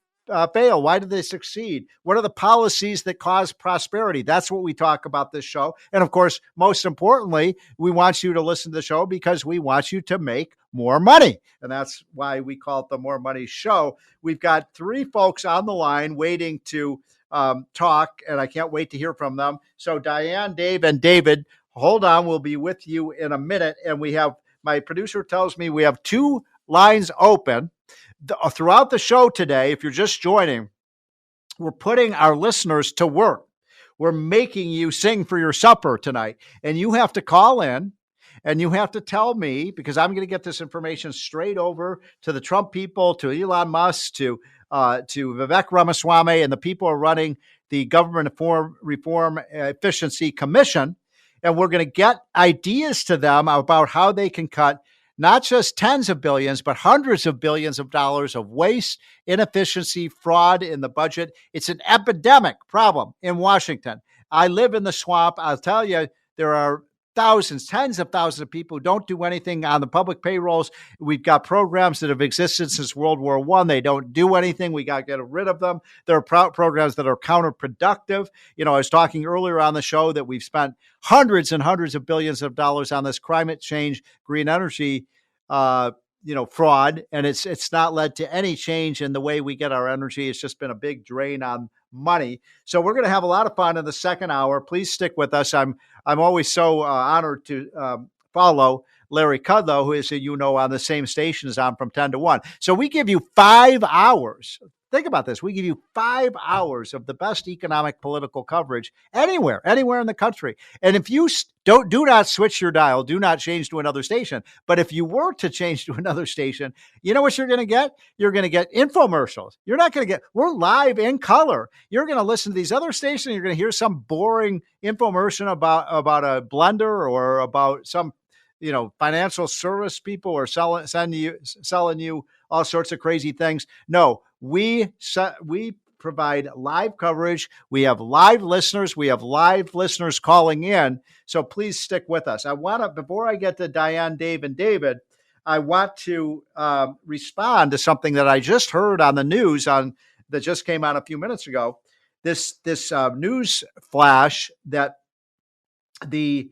fail? Why did they succeed? What are the policies that cause prosperity? That's what we talk about this show. And of course, most importantly, we want you to listen to the show because we want you to make more money. And that's why we call it the More Money Show. We've got 3 folks on the line waiting to talk, and I can't wait to hear from them. So Diane, Dave, and David, hold on. We'll be with you in a minute. And we have, my producer tells me we have 2 lines open. Throughout the show today, if you're just joining, we're putting our listeners to work. We're making you sing for your supper tonight. And you have to call in and you have to tell me, because I'm going to get this information straight over to the Trump people, to Elon Musk, to Vivek Ramaswamy, and the people who are running the Government Reform Efficiency Commission. And we're going to get ideas to them about how they can cut not just tens of billions, but hundreds of billions of dollars of waste, inefficiency, fraud in the budget. It's an epidemic problem in Washington. I live in the swamp. I'll tell you, there are thousands, tens of thousands of people who don't do anything on the public payrolls. We've got programs that have existed since World War I. They don't do anything. We got to get rid of them. There are programs that are counterproductive. You know, I was talking earlier on the show that we've spent hundreds and hundreds of billions of dollars on this climate change, green energy, fraud, and it's not led to any change in the way we get our energy. It's just been a big drain on money. So we're going to have a lot of fun in the second hour. Please stick with us. I'm always so honored to follow Larry Kudlow, who is, on the same station as I'm from 10 to 1. So we give you 5 hours. Think about this. We give you 5 hours of the best economic political coverage anywhere in the country. And if you do not switch your dial, do not change to another station. But if you were to change to another station, you know what you're going to get? You're going to get infomercials. You're not going to we're live in color. You're going to listen to these other stations. You're going to hear some boring infomercial about a blender or about some, financial service people or selling you all sorts of crazy things. No, we provide live coverage. We have live listeners. We have live listeners calling in. So please stick with us. Before I get to Diane, Dave, and David, I want to respond to something that I just heard on the news that just came out a few minutes ago. This news flash that the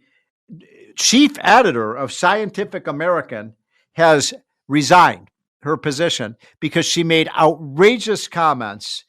chief editor of Scientific American has resigned her position because she made outrageous comments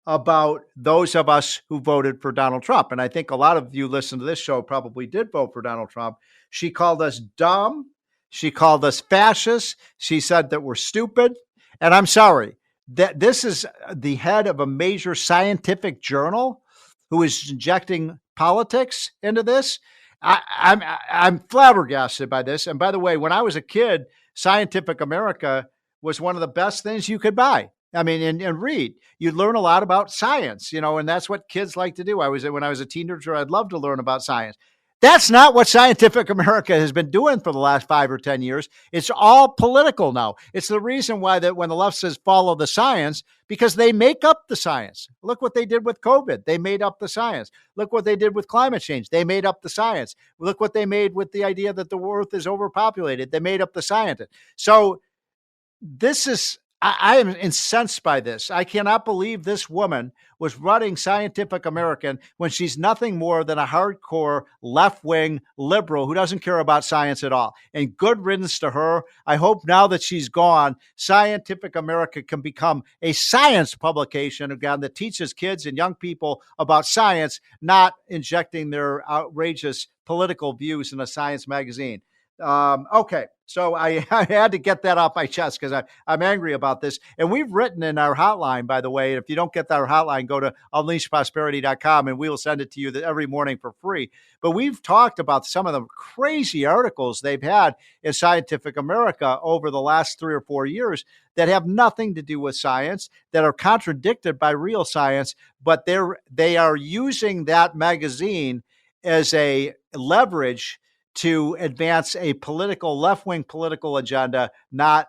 about those of us who voted for Donald Trump. And I think a lot of you listen to this show probably did vote for Donald Trump. She called us dumb. She called us fascists. She said that we're stupid. And I'm sorry, that this is the head of a major scientific journal who is injecting politics into this. I'm flabbergasted by this. And by the way, when I was a kid, Scientific America was one of the best things you could buy. I mean, and read. You'd learn a lot about science, and that's what kids like to do. When I was a teenager, I'd love to learn about science. That's not what Scientific America has been doing for the last 5 or 10 years. It's all political now. It's the reason why when the left says follow the science, because they make up the science. Look what they did with COVID. They made up the science. Look what they did with climate change. They made up the science. Look what they made with the idea that the earth is overpopulated. They made up the science. So I am incensed by this. I cannot believe this woman was running Scientific American when she's nothing more than a hardcore left-wing liberal who doesn't care about science at all. And good riddance to her. I hope now that she's gone, Scientific America can become a science publication again that teaches kids and young people about science, not injecting their outrageous political views in a science magazine. Okay. So I had to get that off my chest because I'm angry about this. And we've written in our hotline, by the way, if you don't get our hotline, go to unleashprosperity.com and we'll send it to you every morning for free. But we've talked about some of the crazy articles they've had in Scientific America over the last 3 or 4 years that have nothing to do with science, that are contradicted by real science, but they are using that magazine as a leverage to advance a left-wing political agenda, not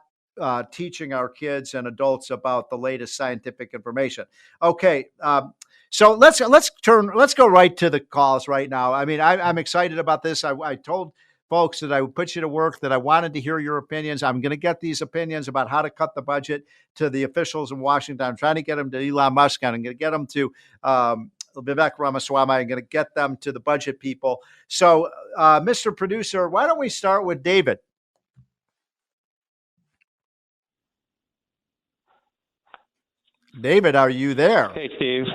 teaching our kids and adults about the latest scientific information. Okay, so let's go right to the calls right now. I mean, I'm excited about this. I told folks, that I would put you to work, that I wanted to hear your opinions. I'm going to get these opinions about how to cut the budget to the officials in Washington. I'm trying to get them to Elon Musk. I'm going to get them to Vivek Ramaswamy. I'm going to get them to the budget people. So, Mr. Producer, why don't we start with David? David, are you there? Hey, Steve.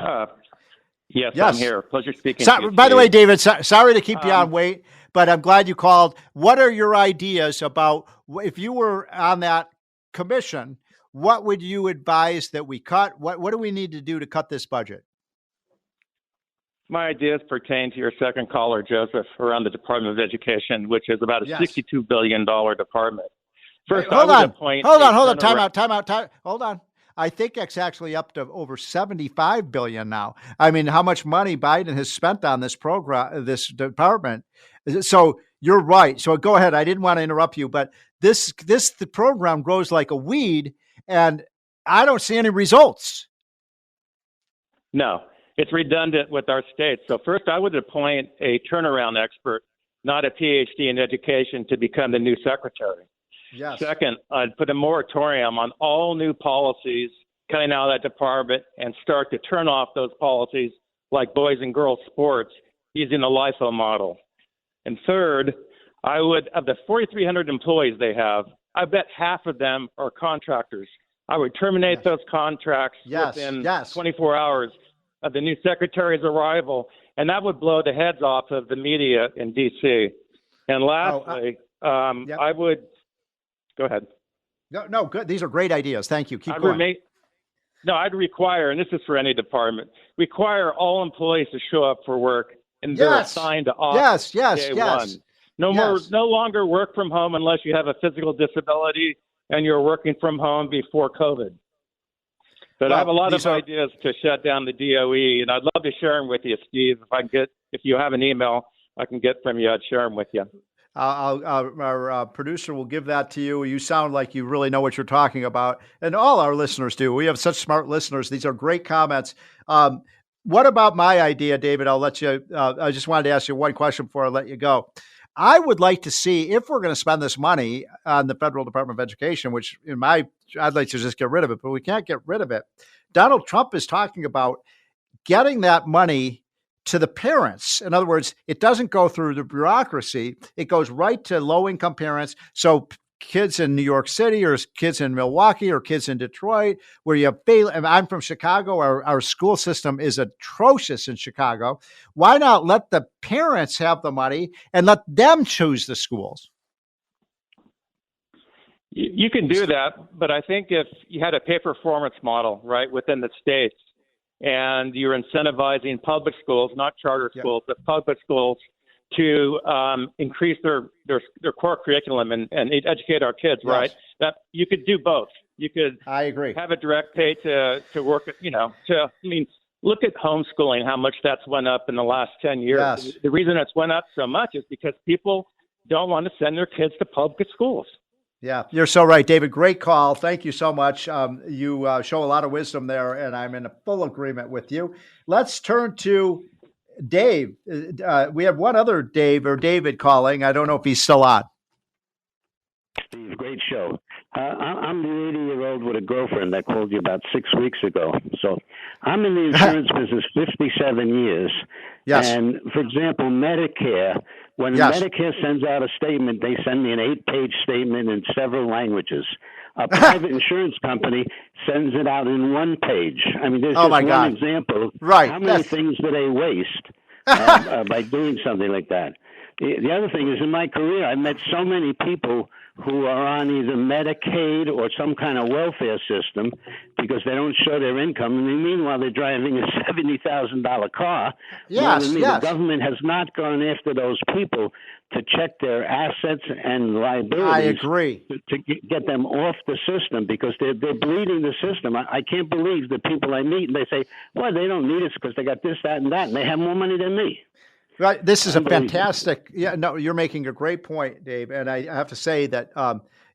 Yes, I'm here. Pleasure speaking to you. By the way, David, sorry to keep you on wait, but I'm glad you called. What are your ideas about, if you were on that commission, what would you advise that we cut? What do we need to do to cut this budget? My ideas pertain to your second caller, Joseph, around the Department of Education, which is about a $62 billion department. First, hold on. Time out. Hold on. I think it's actually up to over $75 billion now. I mean, how much money Biden has spent on this program, this department. So you're right. So go ahead. I didn't want to interrupt you, but the program grows like a weed, and I don't see any results. No, it's redundant with our states. So first, I would appoint a turnaround expert, not a PhD in education, to become the new secretary. Yes. Second, I'd put a moratorium on all new policies coming out of that department and start to turn off those policies like boys and girls sports using the LIFO model. And third, I would, of the 4,300 employees they have, I bet half of them are contractors. I would terminate those contracts within 24 hours of the new secretary's arrival, and that would blow the heads off of the media in D.C. And lastly, I would... Go ahead. No, good. These are great ideas. Thank you. Keep going. I'd require, and this is for any department, require all employees to show up for work and they're assigned to office day one. No longer work from home unless you have a physical disability and you're working from home before COVID. But I have a lot of ideas to shut down the DOE, and I'd love to share them with you, Steve. If you have an email I can get from you, I'd share them with you. Our producer will give that to you. You sound like you really know what you're talking about, and all our listeners do. We have such smart listeners. These are great comments. What about my idea, David? I'll let you. I just wanted to ask you one question before I let you go. I would like to see, if we're going to spend this money on the Federal Department of Education, which I'd like to just get rid of it, but we can't get rid of it. Donald Trump is talking about getting that money to the parents. In other words, it doesn't go through the bureaucracy. It goes right to low-income parents. So kids in New York City or kids in Milwaukee or kids in Detroit, where you have, I'm from Chicago. Our school system is atrocious in Chicago. Why not let the parents have the money and let them choose the schools? You can do that, but I think if you had a pay-performance model, right, within the states, and you're incentivizing public schools, not charter schools, but public schools to increase their core curriculum and educate our kids, right? That you could do both. You could have a direct pay to work, look at homeschooling, how much that's went up in the last 10 years. Yes. The reason it's went up so much is because people don't want to send their kids to public schools. Yeah, you're so right, David. Great call. Thank you so much. You show a lot of wisdom there, and I'm in full agreement with you. Let's turn to Dave. We have one other Dave or David calling. I don't know if he's still on. Steve, great show. I'm the 80-year-old with a girlfriend that called you about 6 weeks ago. So I'm in the insurance business 57 years. Yes. And, for example, Medicare, when Medicare sends out a statement, they send me an 8-page statement in several languages. A private insurance company sends it out in 1 page. I mean, there's just one example. Right. How many things do they waste by doing something like that? The other thing is, in my career, I've met so many people who are on either Medicaid or some kind of welfare system because they don't show their income. And meanwhile, they're driving a $70,000 car. Yes. The government has not gone after those people to check their assets and liabilities. I agree. To get them off the system because they're bleeding the system. I can't believe the people I meet, and they say, well, they don't need it because they got this, that, and that, and they have more money than me. Right. This is a fantastic. Yeah, no, you're making a great point, Dave. And I have to say that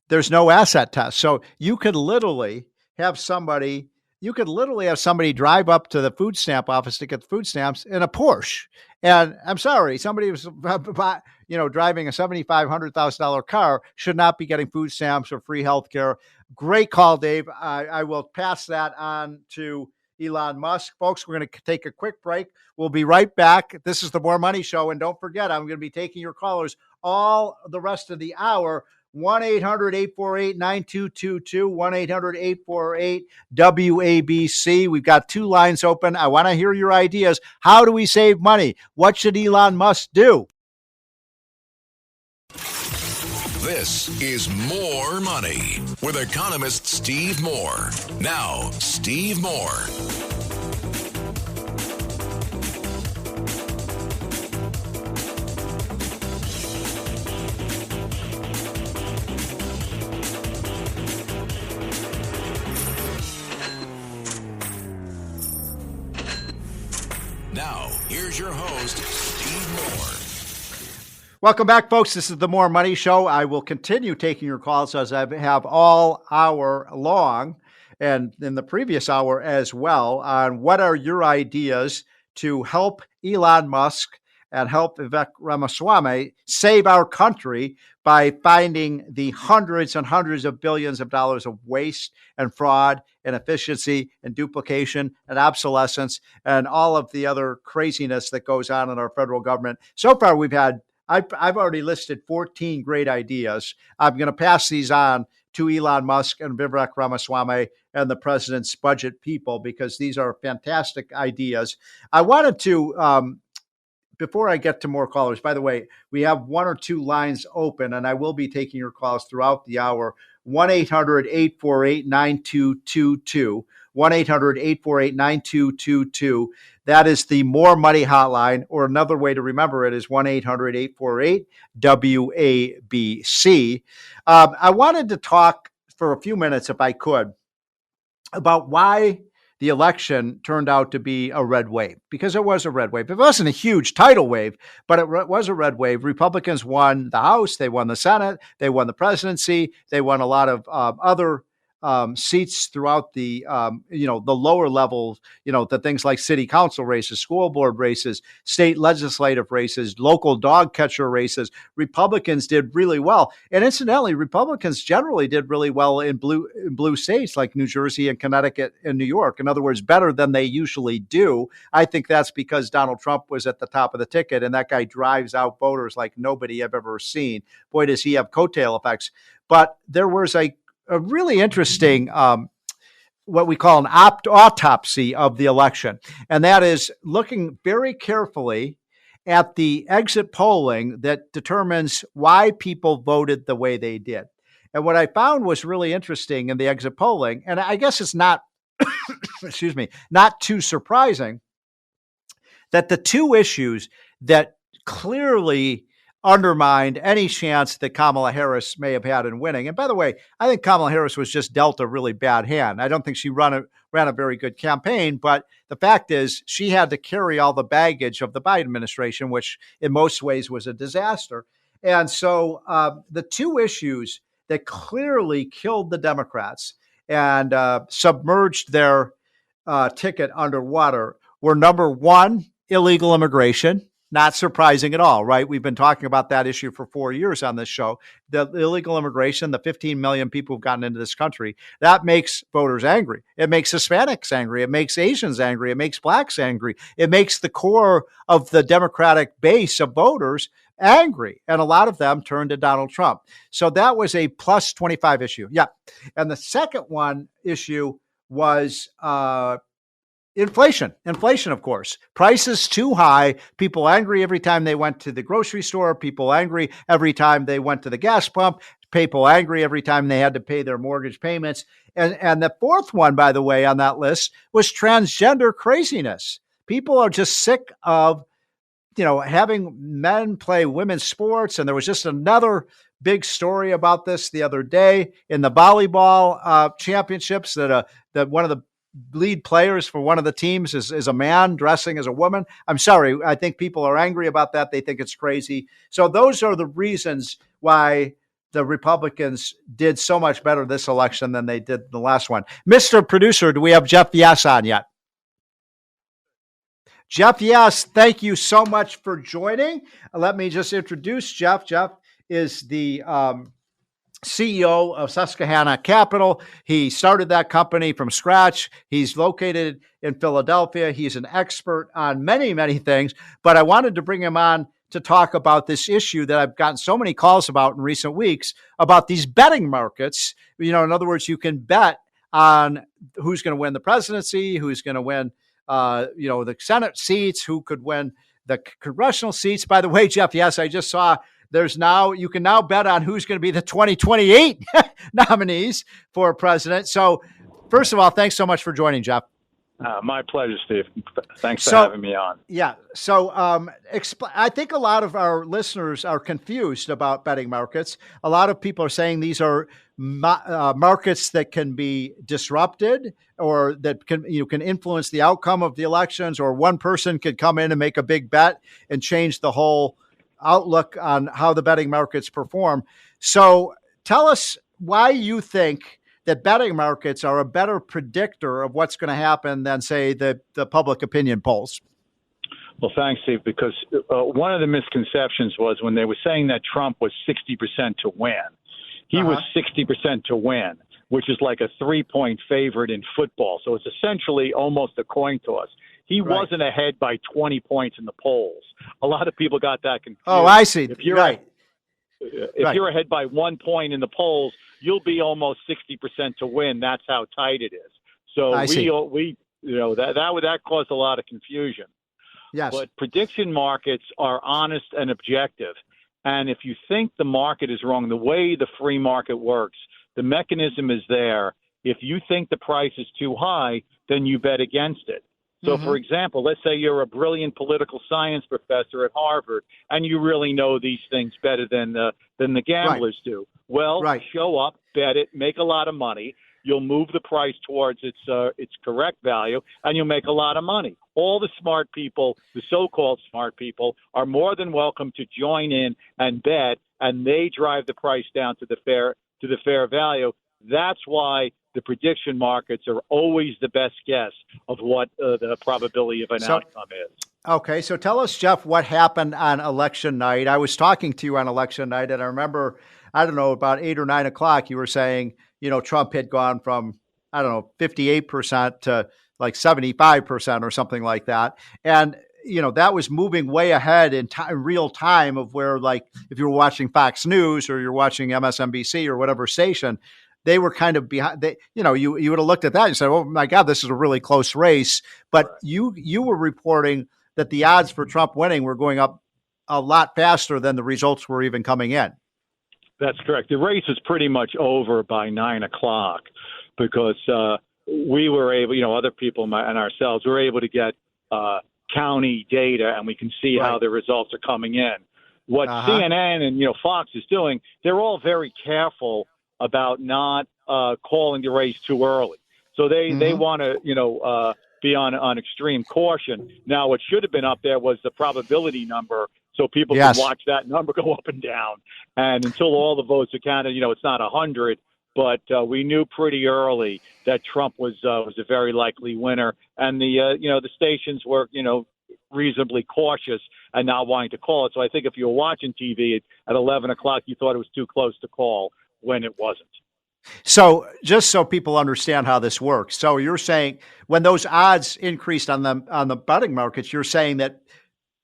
there's no asset test. So you could literally have somebody you could literally have somebody drive up to the food stamp office to get the food stamps in a Porsche. And I'm sorry, somebody who's driving a $7,500,000 car should not be getting food stamps or free health care. Great call, Dave. I will pass that on to Elon Musk. Folks, we're going to take a quick break. We'll be right back. This is the More Money Show. And don't forget, I'm going to be taking your callers all the rest of the hour. 1-800-848-9222, 1-800-848-WABC. We've got 2 lines open. I want to hear your ideas. How do we save money? What should Elon Musk do? This is More Money with economist Steve Moore. Now, Steve Moore. Now, here's your host, Steve Moore. Welcome back, folks. This is the More Money Show. I will continue taking your calls as I have all hour long and in the previous hour as well on what are your ideas to help Elon Musk and help Vivek Ramaswamy save our country by finding the hundreds and hundreds of billions of dollars of waste and fraud and inefficiency and duplication and obsolescence and all of the other craziness that goes on in our federal government. So far, I've already listed 14 great ideas. I'm going to pass these on to Elon Musk and Vivek Ramaswamy and the president's budget people because these are fantastic ideas. I wanted to, before I get to more callers, by the way, we have 1 or 2 lines open, and I will be taking your calls throughout the hour. 1-800-848-9222, 1-800-848-9222. That is the More Money hotline, or another way to remember it is 1-800-848-WABC. I wanted to talk for a few minutes, if I could, about why the election turned out to be a red wave, because it was a red wave. It wasn't a huge tidal wave, but it was a red wave. Republicans won the House, they won the Senate, they won the presidency, they won a lot of other seats throughout the lower levels, the things like city council races, school board races, state legislative races, local dog catcher races. Republicans did really well. And incidentally, Republicans generally did really well in blue states like New Jersey and Connecticut and New York. In other words, better than they usually do. I think that's because Donald Trump was at the top of the ticket, and that guy drives out voters like nobody I've ever seen. Boy, does he have coattail effects. But there was a really interesting, what we call an autopsy of the election. And that is looking very carefully at the exit polling that determines why people voted the way they did. And what I found was really interesting in the exit polling, and I guess it's not, not too surprising, that the 2 issues that clearly undermined any chance that Kamala Harris may have had in winning. And by the way, I think Kamala Harris was just dealt a really bad hand. I don't think she ran a very good campaign, but the fact is she had to carry all the baggage of the Biden administration, which in most ways was a disaster. And so the 2 issues that clearly killed the Democrats and submerged their ticket underwater were, number 1, illegal immigration. Not surprising at all, right? We've been talking about that issue for 4 years on this show. The illegal immigration, the 15 million people who've gotten into this country, that makes voters angry. It makes Hispanics angry. It makes Asians angry. It makes blacks angry. It makes the core of the Democratic base of voters angry. And a lot of them turned to Donald Trump. So that was a plus 25 issue. Yeah. And the second issue was inflation, of course. Prices too high. People angry every time they went to the grocery store. People angry every time they went to the gas pump. People angry every time they had to pay their mortgage payments. And the fourth one, by the way, on that list was transgender craziness. People are just sick of, having men play women's sports. And there was just another big story about this the other day in the volleyball championships that one of the lead players for one of the teams is a man dressing as a woman. I'm sorry. I think people are angry about that. They think it's crazy. So those are the reasons why the Republicans did so much better this election than they did the last one. Mr. Producer, do we have Jeff Yass on yet? Jeff Yass, thank you so much for joining. Let me just introduce Jeff. Jeff is the CEO of Susquehanna Capital. He started that company from scratch. He's located in Philadelphia. He's an expert on many, many things, but I wanted to bring him on to talk about this issue that I've gotten so many calls about in recent weeks about these betting markets. In other words, you can bet on who's going to win the presidency, who's going to win the Senate seats, who could win the congressional seats. By the way, Jeff, yes, I just saw you can now bet on who's going to be the 2028 nominees for president. So first of all, thanks so much for joining, Jeff. My pleasure, Steve. Thanks for having me on. Yeah. So I think a lot of our listeners are confused about betting markets. A lot of people are saying these are markets that can be disrupted or that can influence the outcome of the elections, or one person could come in and make a big bet and change the whole outlook on how the betting markets perform. So tell us why you think that betting markets are a better predictor of what's going to happen than, say, the public opinion polls. Well, thanks, Steve, because one of the misconceptions was when they were saying that Trump was 60% to win. He was 60% to win, which is like a 3-point favorite in football. So it's essentially almost a coin toss. He wasn't ahead by 20 points in the polls. A lot of people got that confused. Oh, I see. If you're you're ahead by 1 point in the polls, you'll be almost 60% to win. That's how tight it is. So that caused a lot of confusion. Yes. But prediction markets are honest and objective. And if you think the market is wrong, the way the free market works, the mechanism is there. If you think the price is too high, then you bet against it. So, for example, let's say you're a brilliant political science professor at Harvard, and you really know these things better than the gamblers do. Well, show up, bet it, make a lot of money. You'll move the price towards its correct value, and you'll make a lot of money. All the smart people, the so-called smart people, are more than welcome to join in and bet, and they drive the price down to the fair value. That's why the prediction markets are always the best guess of what the probability of an outcome is. Okay, so tell us, Jeff, what happened on election night. I was talking to you on election night, and I remember, about 8 or 9 o'clock, you were saying, Trump had gone from, 58% to like 75% or something like that. And, that was moving way ahead in real time of where, like, if you were watching Fox News or you're watching MSNBC or whatever station, they were kind of behind. You would have looked at that and said, "Oh my God, this is a really close race." But you were reporting that the odds for Trump winning were going up a lot faster than the results were even coming in. That's correct. The race is pretty much over by 9 o'clock because we were able, other people and ourselves were able to get county data, and we can see how the results are coming in. What CNN and Fox is doing, they're all very careful about not calling the race too early. So they want to, be on extreme caution. Now, what should have been up there was the probability number, so people can watch that number go up and down. And until all the votes are counted, it's not 100, but we knew pretty early that Trump was a very likely winner. And the stations were, reasonably cautious and not wanting to call it. So I think if you were watching TV at 11 o'clock, you thought it was too close to call, when it wasn't. So just so people understand how this works. So you're saying when those odds increased on the betting markets, you're saying that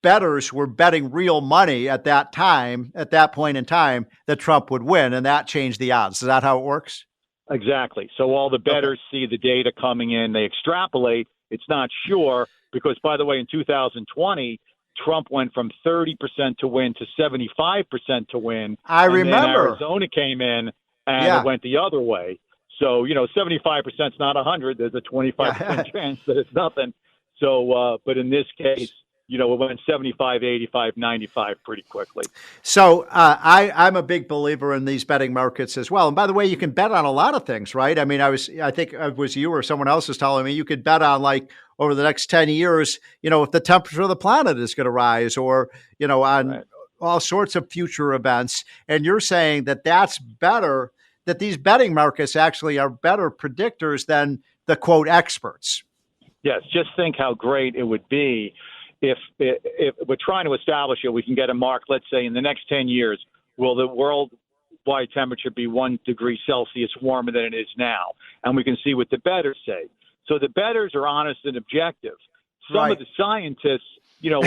bettors were betting real money at that point in time, that Trump would win, and that changed the odds. Is that how it works? Exactly. So all the bettors see the data coming in, they extrapolate. It's not sure because, by the way, in 2020, Trump went from 30% to win to 75% to win. I remember. Then Arizona came in and it went the other way. So, 75% is not 100. There's a 25% chance that it's nothing. So, but in this case, it went 75, 85, 95 pretty quickly. So I'm a big believer in these betting markets as well. And by the way, you can bet on a lot of things, right? I mean, I think it was you or someone else was telling me you could bet on, like, over the next 10 years, if the temperature of the planet is going to rise, or, on all sorts of future events. And you're saying that that's better, that these betting markets actually are better predictors than the quote experts. Yes, just think how great it would be if we're trying to establish it. We can get a mark, let's say, in the next 10 years, will the worldwide temperature be 1 degree Celsius warmer than it is now? And we can see what the bettors say. So the bettors are honest and objective. Some of the scientists,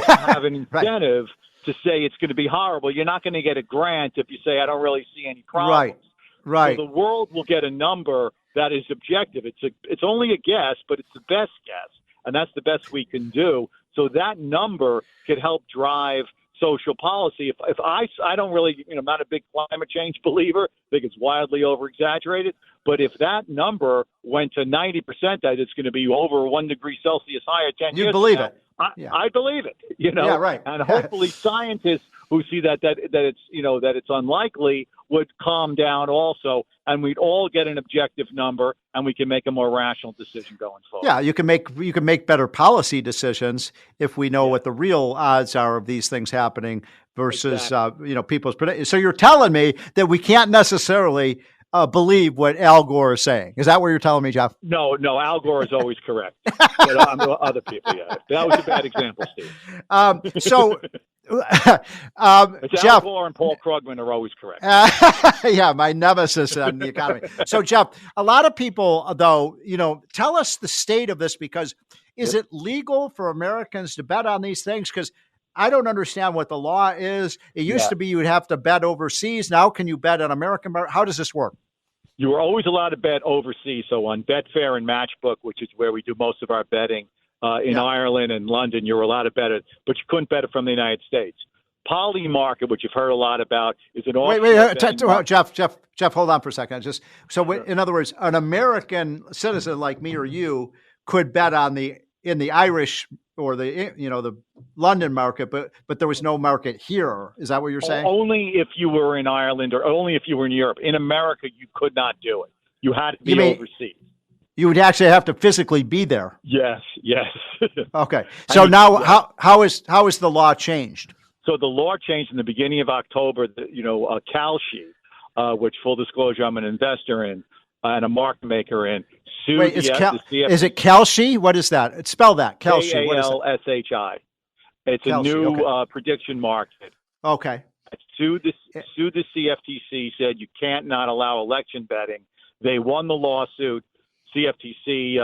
have an incentive to say it's going to be horrible. You're not going to get a grant if you say, I don't really see any problems. Right. So the world will get a number that is objective. It's only a guess, but it's the best guess, and that's the best we can do. So that number could help drive social policy. If I don't really, I'm not a big climate change believer. I think it's wildly over-exaggerated. But if that number went to 90%, that it's going to be over 1 degree Celsius higher 10 years. You believe it? I believe it. Yeah, right. And hopefully scientists who see that it's that it's unlikely would calm down also, and we'd all get an objective number, and we can make a more rational decision going forward. Yeah, you can make better policy decisions if we know what the real odds are of these things happening versus people's predictions. So you're telling me that we can't necessarily believe what Al Gore is saying. Is that what you're telling me, Jeff? No, Al Gore is always correct. But other people, that was a bad example, Steve. Jeff, Al Gore and Paul Krugman are always correct. My nemesis on the economy. So, Jeff, a lot of people, though, tell us the state of this, because is it legal for Americans to bet on these things? Because I don't understand what the law is. It used to be you would have to bet overseas. Now, can you bet on American? How does this work? You were always allowed to bet overseas. So on Betfair and Matchbook, which is where we do most of our betting, in Ireland and London, you were allowed to bet it, but you couldn't bet it from the United States. Polymarket, which you've heard a lot about, is an offshore Jeff, hold on for a second. In other words, an American citizen like me or you could bet on in the Irish or the London market, but there was no market here. Is that what you're saying? Only if you were in Ireland or only if you were in Europe. In America, you could not do it. You had to be overseas. You would actually have to physically be there. Yes. Okay. So how is the law changed? So the law changed in the beginning of October. Kalshi, which, full disclosure, I'm an investor in and a market maker in. Is it Kalshi? What is that? Spell that. Kalshi. Kalshi. It's Kalshi, a new prediction market. Okay. Sued the CFTC, said you can't not allow election betting. They won the lawsuit. CFTC,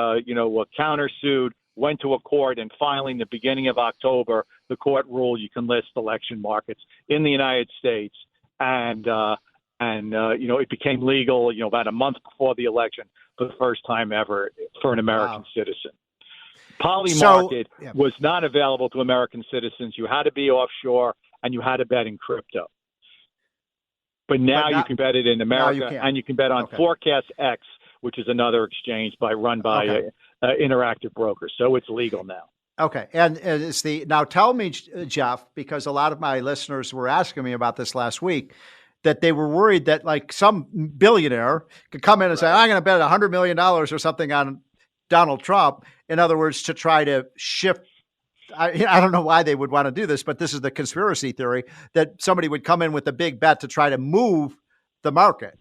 countersued, went to a court, and finally, in the beginning of October, the court ruled you can list election markets in the United States, and it became legal, about a month before the election for the first time ever for an American citizen. Polymarket was not available to American citizens. You had to be offshore, and you had to bet in crypto. But now you can bet it in America, and you can bet on Forecast X, which is another exchange run by Interactive Brokers. So it's legal now. Okay. And now tell me, Jeff, because a lot of my listeners were asking me about this last week, that they were worried that like some billionaire could come in and say, I'm going to bet $100 million or something on Donald Trump. In other words, to try to shift. I don't know why they would want to do this, but this is the conspiracy theory that somebody would come in with a big bet to try to move the market.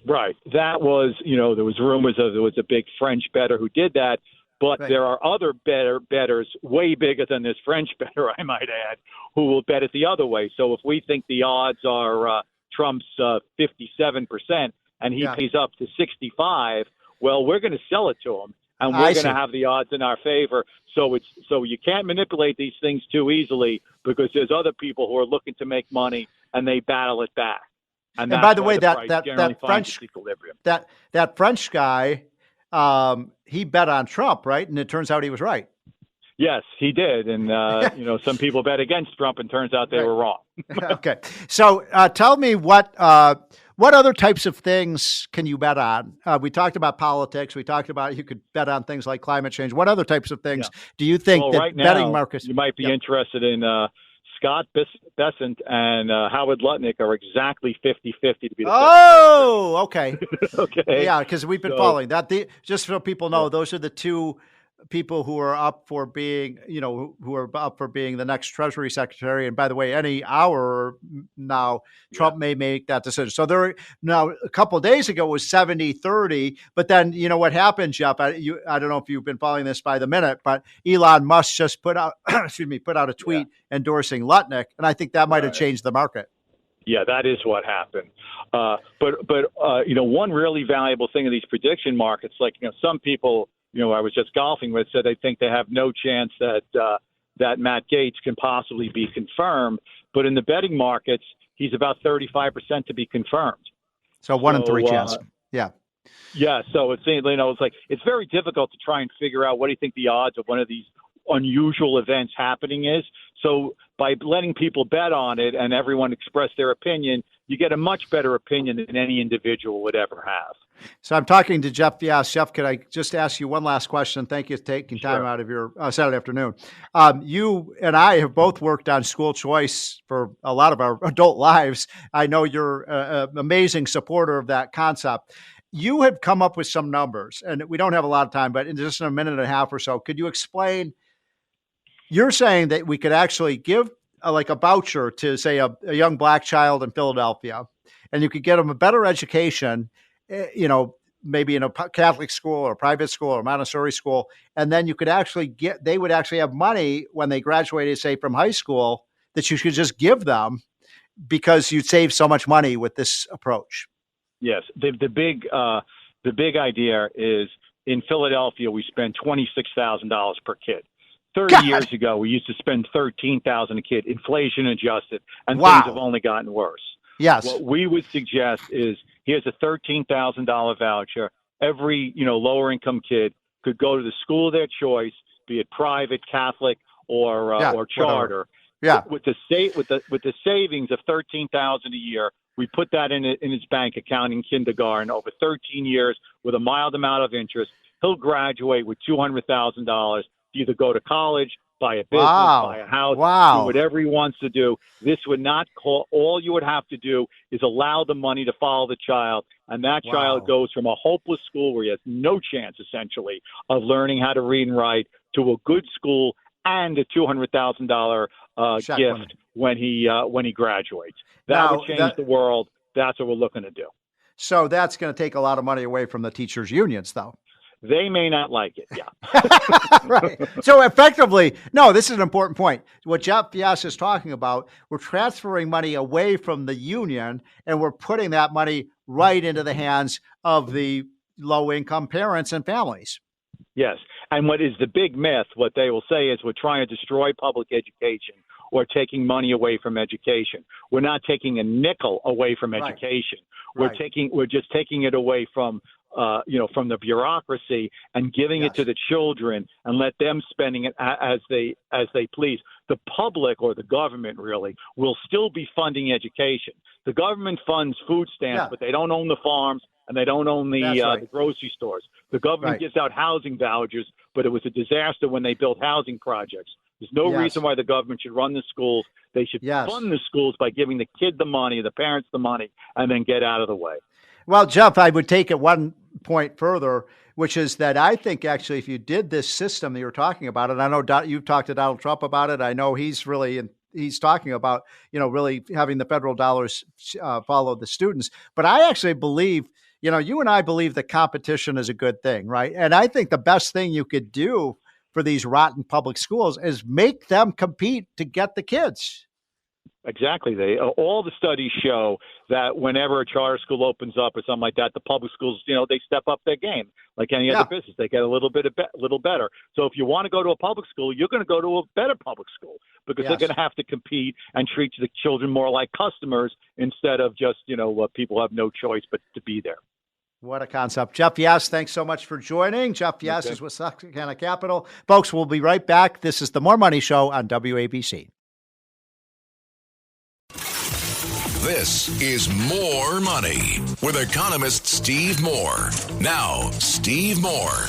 Right. That was, there was rumors of there was a big French bettor who did that, but there are other bettors way bigger than this French bettor, I might add, who will bet it the other way. So if we think the odds are Trump's 57% and he pays up to 65, well, we're going to sell it to him, and we're going to have the odds in our favor. So you can't manipulate these things too easily because there's other people who are looking to make money and they battle it back. And by the way, that French guy, he bet on Trump, right? And it turns out he was right. Yes, he did. And, some people bet against Trump and turns out they were wrong. Okay. So tell me what other types of things can you bet on? We talked about politics. We talked about you could bet on things like climate change. What other types of things do you think that right betting now, markets? You might be interested in Scott Bessent and Howard Lutnick are exactly 50-50 to be the Oh, okay. Okay. Yeah, because we've been following that. Just so people know, those are the two people who are up for being, who are up for being the next Treasury Secretary. And by the way, any hour now, Trump may make that decision. So now a couple of days ago was 70-30, but then what happened, Jeff? I don't know if you've been following this by the minute, but Elon Musk just put out a tweet endorsing Lutnick, and I think that might have changed the market. Yeah, that is what happened. But one really valuable thing of these prediction markets, like some people, I was just golfing with, said they think they have no chance that Matt Gaetz can possibly be confirmed. But in the betting markets, he's about 35% to be confirmed. So 1 in 3 chance. Yeah. Yeah. So it's very difficult to try and figure out what do you think the odds of one of these unusual events happening is. So by letting people bet on it and everyone express their opinion, you get a much better opinion than any individual would ever have. So I'm talking to Jeff Fias. Jeff, could I just ask you one last question? Thank you for taking time out of your Saturday afternoon. You and I have both worked on school choice for a lot of our adult lives. I know you're an amazing supporter of that concept. You have come up with some numbers, and we don't have a lot of time, but in just a minute and a half or so, could you explain? You're saying that we could actually give a voucher to, say, a young black child in Philadelphia, and you could get them a better education, maybe in a Catholic school or a private school or Montessori school, and then you could they would actually have money when they graduated, say, from high school, that you should just give them because you'd save so much money with this approach. Yes, the big idea is in Philadelphia we spend $26,000 per kid. 30 years ago, we used to spend $13,000 a kid, inflation adjusted, and things have only gotten worse. Yes. What we would suggest is here's a $13,000 voucher. Every lower income kid could go to the school of their choice, be it private, Catholic, or charter. Yeah. With the savings of $13,000 a year, we put that in his bank account in kindergarten over 13 years with a mild amount of interest. He'll graduate with $200,000. Either go to college, buy a business, buy a house, do whatever he wants to do. This would not call. All you would have to do is allow the money to follow the child, and that child goes from a hopeless school where he has no chance, essentially, of learning how to read and write to a good school and a $200,000 gift when he graduates. That would change the world. That's what we're looking to do. So that's going to take a lot of money away from the teachers' unions, though. They may not like it, yeah. Right. So effectively, no, this is an important point. What Jeff Fias is talking about, we're transferring money away from the union, and we're putting that money right into the hands of the low-income parents and families. Yes, and what is the big myth, what they will say is we're trying to destroy public education or taking money away from education. We're not taking a nickel away from education. We're just taking it away from the bureaucracy and giving it to the children and let them spending it as they please. The public or the government really will still be funding education. The government funds food stamps, but they don't own the farms and they don't own the grocery stores. The government gives out housing vouchers, but it was a disaster when they built housing projects. There's no reason why the government should run the schools. They should fund the schools by giving the kid the money, the parents the money, and then get out of the way. Well, Jeff, I would take it one point further, which is that I think actually if you did this system that you're talking about, and I know you've talked to Donald Trump about it, I know he's talking about, really having the federal dollars follow the students. But I actually believe, you and I believe that competition is a good thing, right? And I think the best thing you could do for these rotten public schools is make them compete to get the kids. Exactly. All the studies show that whenever a charter school opens up or something like that, the public schools, they step up their game like any other business. They get a little better. So if you want to go to a public school, you're going to go to a better public school because they're going to have to compete and treat the children more like customers instead of just, people have no choice but to be there. What a concept. Jeff Fias, thanks so much for joining. Jeff Fias is with Susquehanna Capital. Folks, we'll be right back. This is the More Money Show on WABC. This is More Money with economist Steve Moore. Now, Steve Moore.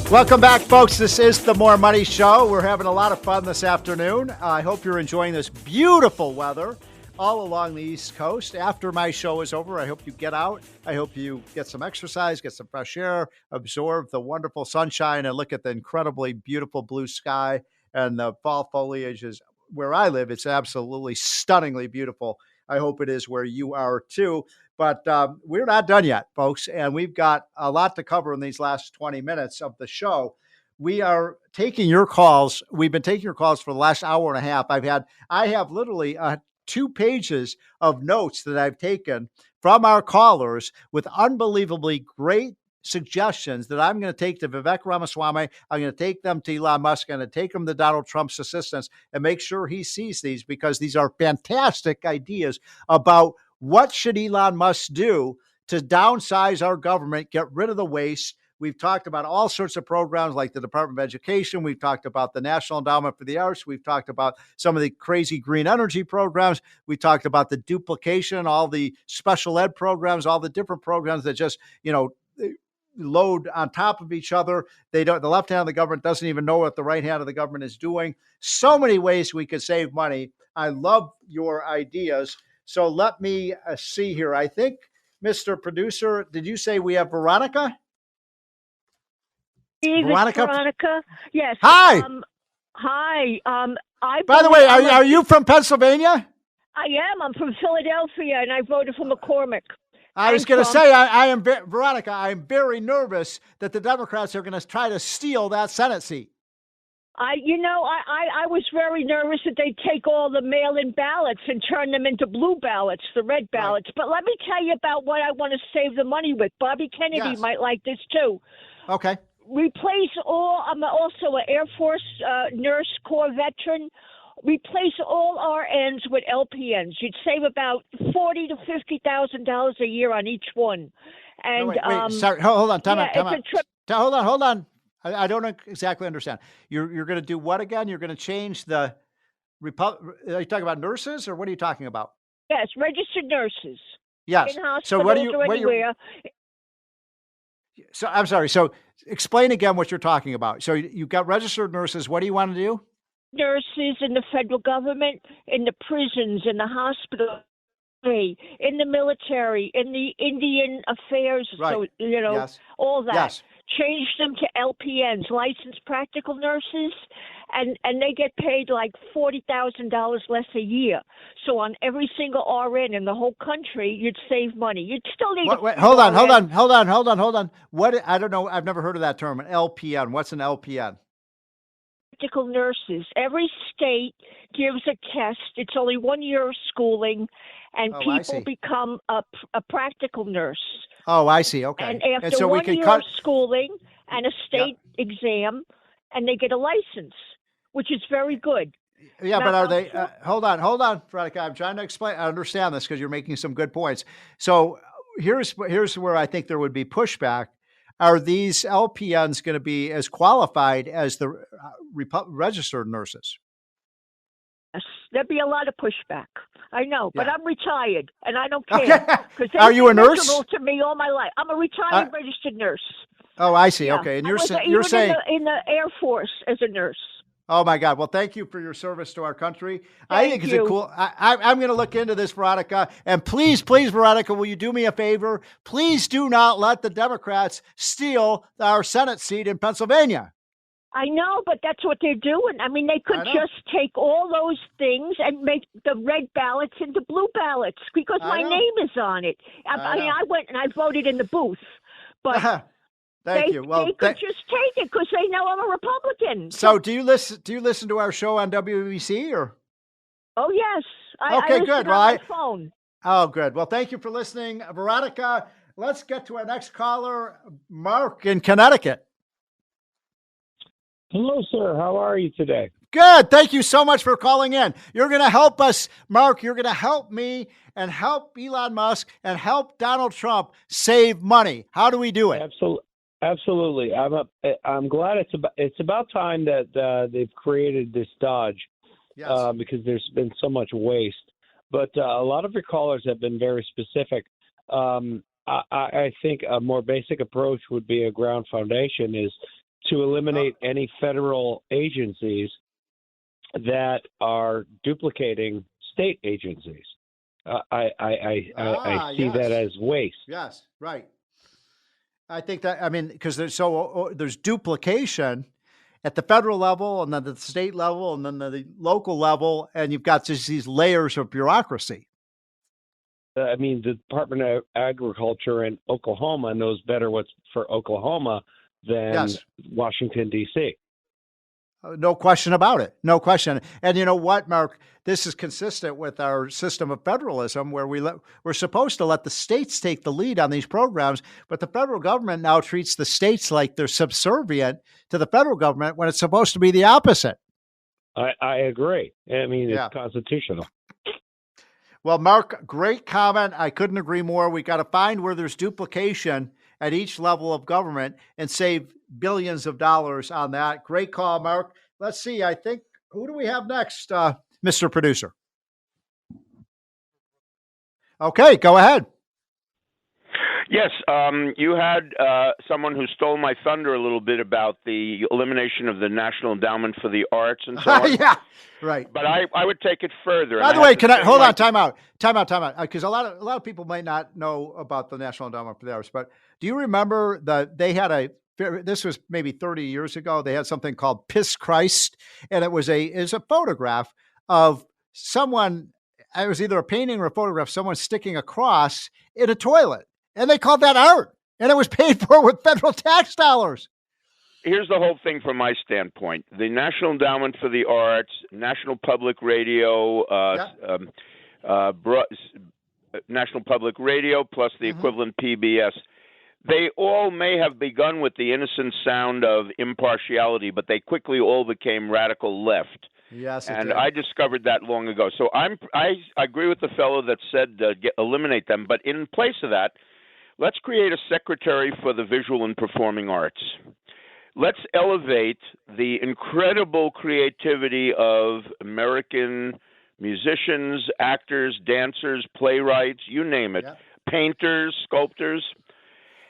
Welcome back, folks. This is the More Money Show. We're having a lot of fun this afternoon. I hope you're enjoying this beautiful weather. all along the East Coast. After my show is over, I hope you get out. I hope you get some exercise, get some fresh air, absorb the wonderful sunshine, and look at the incredibly beautiful blue sky and the fall foliage. Is where I live. It's absolutely stunningly beautiful. I hope it is where you are too. But we're not done yet, folks, and we've got a lot to cover in these last 20 minutes of the show. We are taking your calls. We've been taking your calls for the last hour and a half. I have literally 2 pages of notes that I've taken from our callers with unbelievably great suggestions that I'm going to take to Vivek Ramaswamy. I'm going to take them to Elon Musk. I'm going to take them to Donald Trump's assistants and make sure he sees these, because these are fantastic ideas about what should Elon Musk do to downsize our government, get rid of the waste. We've talked about all sorts of programs like the Department of Education. We've talked about the National Endowment for the Arts. We've talked about some of the crazy green energy programs. We talked about the duplication, all the special ed programs, all the different programs that just, load on top of each other. The left hand of the government doesn't even know what the right hand of the government is doing. So many ways we could save money. I love your ideas. So let me see here. I think, Mr. Producer, did you say we have Veronica? Veronica? Yes. Hi. Hi. By the way, are you from Pennsylvania? I am. I'm from Philadelphia, and I voted for McCormick. I was going to say, I am Veronica. I am very nervous that the Democrats are going to try to steal that Senate seat. I was very nervous that they'd take all the mail-in ballots and turn them into blue ballots, the red ballots. Right. But let me tell you about what I want to save the money with. Bobby Kennedy might like this too. Okay. Replace all. I'm also an Air Force nurse corps veteran. Replace all RNs with LPNs. You'd save about $40,000 to $50,000 a year on each one. And no, wait, sorry, hold on, time out. Hold on. I don't exactly understand. You're going to do what again? You're going to change the are you talking about nurses, or what are you talking about? Yes, registered nurses. Yes. In hospitals so what do you? or anywhere. So I'm sorry. So explain again what you're talking about. So you've got registered nurses. What do you want to do? Nurses in the federal government, in the prisons, in the hospital, in the military, in the Indian affairs, right. So yes. all that. Yes. Change them to LPNs, licensed practical nurses, and they get paid like $40,000 less a year. So on every single RN in the whole country, you'd save money. You'd still need. Hold on. What? I don't know. I've never heard of that term. An LPN. What's an LPN? Practical nurses. Every state gives a test. It's only 1 year of schooling, and people become a practical nurse. Oh, I see. Okay. And after so 1 year of schooling and a state exam, and they get a license, which is very good. Yeah, but are they? Hold on, Veronica. I'm trying to explain. I understand this because you're making some good points. So here's where I think there would be pushback. Are these LPNs going to be as qualified as the registered nurses? Yes, there'd be a lot of pushback. I know, but I'm retired, and I don't care. Okay. Are you a nurse? To me all my life. I'm a retired registered nurse. Oh, I see. Yeah. Okay, and you're saying in the Air Force as a nurse. Oh my God! Well, thank you for your service to our country. I think it's a cool. I'm going to look into this, Veronica. And please, Veronica, will you do me a favor? Please do not let the Democrats steal our Senate seat in Pennsylvania. I know, but that's what they're doing. I mean, they could just take all those things and make the red ballots into blue ballots because my name is on it. I went and I voted in the booth, but. Thank you. Well, they could just take it because they know I'm a Republican. So, do you listen to our show on WBC or? Oh yes. Okay, good. Well, on my phone. Oh, good. Well, thank you for listening, Veronica. Let's get to our next caller, Mark in Connecticut. Hello, sir. How are you today? Good. Thank you so much for calling in. You're going to help us, Mark. You're going to help me and help Elon Musk and help Donald Trump save money. How do we do it? Absolutely. I'm glad it's about time that they've created this Dodge, because there's been so much waste. But a lot of your callers have been very specific. I think a more basic approach would be a ground foundation is to eliminate any federal agencies that are duplicating state agencies. I see that as waste. Yes, right. I think that, I mean, because there's duplication at the federal level and then the state level and then the local level, and you've got just these layers of bureaucracy. I mean, the Department of Agriculture in Oklahoma knows better what's for Oklahoma than Washington, D.C. No question about it. No question. And you know what, Mark? This is consistent with our system of federalism where we're supposed to let the states take the lead on these programs, but the federal government now treats the states like they're subservient to the federal government when it's supposed to be the opposite. I agree. I mean, it's constitutional. Well, Mark, great comment. I couldn't agree more. We got to find where there's duplication at each level of government and save billions of dollars on that. Great call, Mark. Let's see. I think, who do we have next, Mr. Producer? Okay, go ahead. Yes, you had someone who stole my thunder a little bit about the elimination of the National Endowment for the Arts and so on. Yeah, right. But I would take it further. By the way, can I hold on? Time out. Because a lot of people might not know about the National Endowment for the Arts. But do you remember that they had this was maybe 30 years ago. They had something called Piss Christ, and it was a photograph of someone. It was either a painting or a photograph of someone sticking a cross in a toilet. And they called that art, and it was paid for with federal tax dollars. Here's the whole thing from my standpoint. The National Endowment for the Arts, National Public Radio, National Public Radio, plus the equivalent PBS, they all may have begun with the innocent sound of impartiality, but they quickly all became radical left. Yes, and I discovered that long ago. So I agree with the fellow that said eliminate them, but in place of that, let's create a secretary for the visual and performing arts. Let's elevate the incredible creativity of American musicians, actors, dancers, playwrights, you name it, painters, sculptors,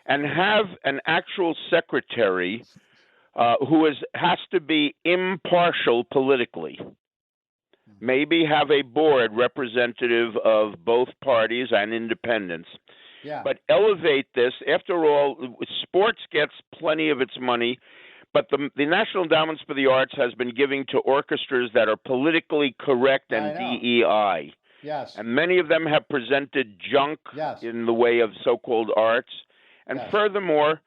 and have an actual secretary who has to be impartial politically. Maybe have a board representative of both parties and independents. Yeah. But elevate this. After all, sports gets plenty of its money, but the National Endowments for the Arts has been giving to orchestras that are politically correct and DEI. Yes. And many of them have presented junk in the way of so-called arts. And furthermore,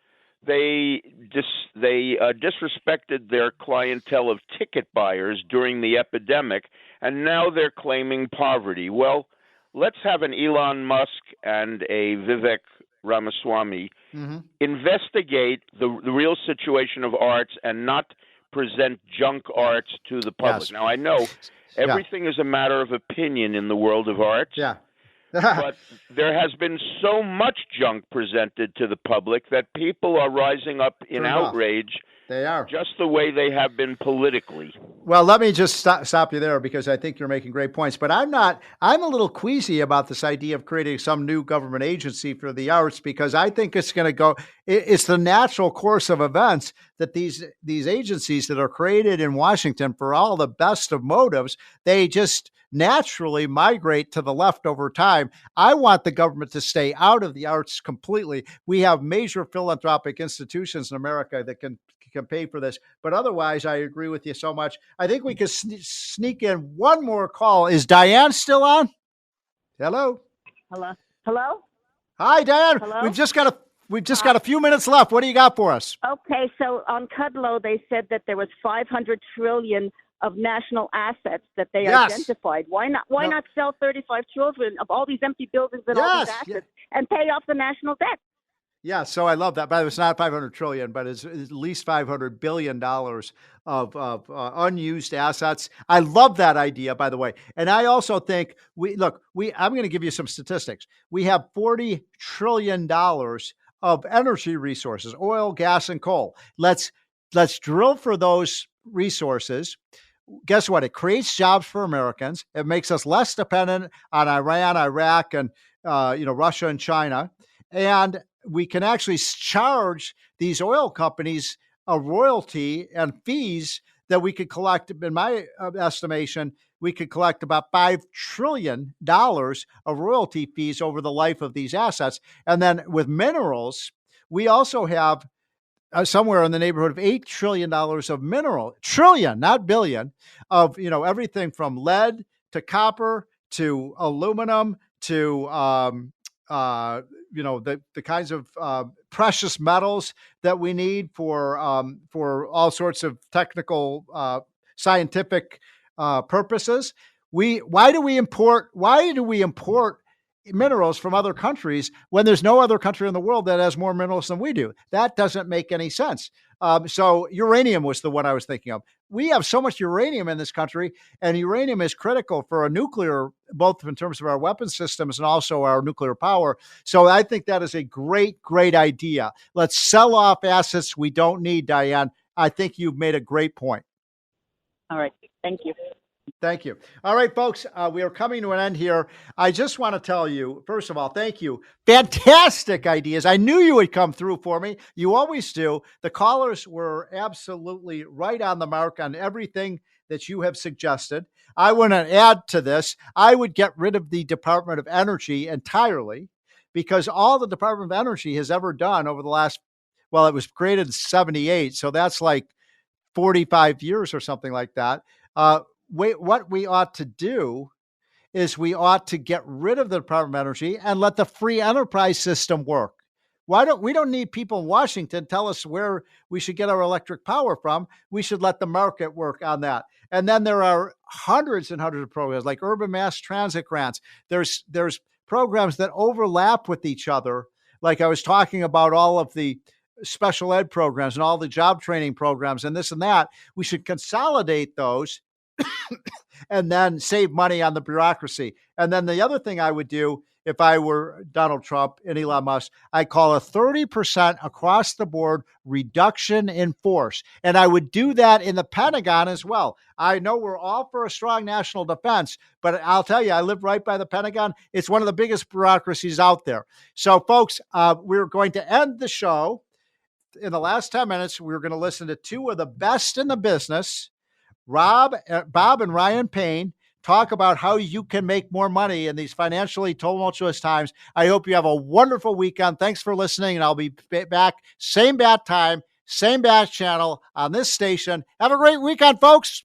they disrespected their clientele of ticket buyers during the epidemic, and now they're claiming poverty. Well, let's have an Elon Musk and a Vivek Ramaswamy investigate the real situation of arts and not present junk arts to the public. Now, I know everything is a matter of opinion in the world of arts. But there has been so much junk presented to the public that people are rising up in outrage. They are. Just the way they have been politically. Well, let me just stop you there because I think you're making great points. But I'm a little queasy about this idea of creating some new government agency for the arts because I think it's going to go, it's the natural course of events that these agencies that are created in Washington for all the best of motives, they just naturally migrate to the left over time. I want the government to stay out of the arts completely. We have major philanthropic institutions in America that can pay for this. But otherwise, I agree with you so much. I think we could sneak in one more call. Is Diane still on? Hello? Hello? Hi, Diane. Hello? We've just got a few minutes left. What do you got for us? Okay, so on Kudlow, they said that there was 500 trillion of national assets that they identified. Why not sell 35 trillion of all these empty buildings and all these assets and pay off the national debt? Yeah, so I love that. But it's not 500 trillion, but it's at least $500 billion of unused assets. I love that idea, by the way. And I also think I'm going to give you some statistics. We have $40 trillion of energy resources, oil, gas, and coal. Let's drill for those resources. Guess what? It creates jobs for Americans. It makes us less dependent on Iran, Iraq, and Russia and China. And we can actually charge these oil companies a royalty and fees that we could collect, in my estimation, we could collect about $5 trillion of royalty fees over the life of these assets. And then with minerals, we also have somewhere in the neighborhood of $8 trillion of mineral, trillion, not billion, of, everything from lead to copper to aluminum to, the kinds of precious metals that we need for all sorts of technical, scientific purposes. Why do we import minerals from other countries when there's no other country in the world that has more minerals than we do? That doesn't make any sense. So uranium was the one I was thinking of. We have so much uranium in this country, and uranium is critical for a nuclear, both in terms of our weapon systems and also our nuclear power. So I think that is a great, great idea. Let's sell off assets we don't need, Diane. I think you've made a great point. All right. Thank you. Thank you. All right, folks, we are coming to an end here. I just want to tell you, first of all, thank you. Fantastic ideas. I knew you would come through for me. You always do. The callers were absolutely right on the mark on everything that you have suggested. I want to add to this. I would get rid of the Department of Energy entirely, because all the Department of Energy has ever done over the last, well, it was created in 1978, so that's like 45 years or something like that. What we ought to do is we ought to get rid of the Department of Energy and let the free enterprise system work. We don't need people in Washington tell us where we should get our electric power from. We should let the market work on that. And then there are hundreds and hundreds of programs like urban mass transit grants. There's programs that overlap with each other. Like I was talking about all of the special ed programs and all the job training programs and this and that. We should consolidate those and then save money on the bureaucracy. And then the other thing I would do if I were Donald Trump and Elon Musk, I call a 30% across the board reduction in force. And I would do that in the Pentagon as well. I know we're all for a strong national defense, but I'll tell you, I live right by the Pentagon. It's one of the biggest bureaucracies out there. So folks, we're going to end the show. In the last 10 minutes, we're going to listen to two of the best in the business, Bob and Ryan Payne, talk about how you can make more money in these financially tumultuous times. I hope you have a wonderful weekend. Thanks for listening, and I'll be back same bat time, same bat channel on this station. Have a great weekend, folks.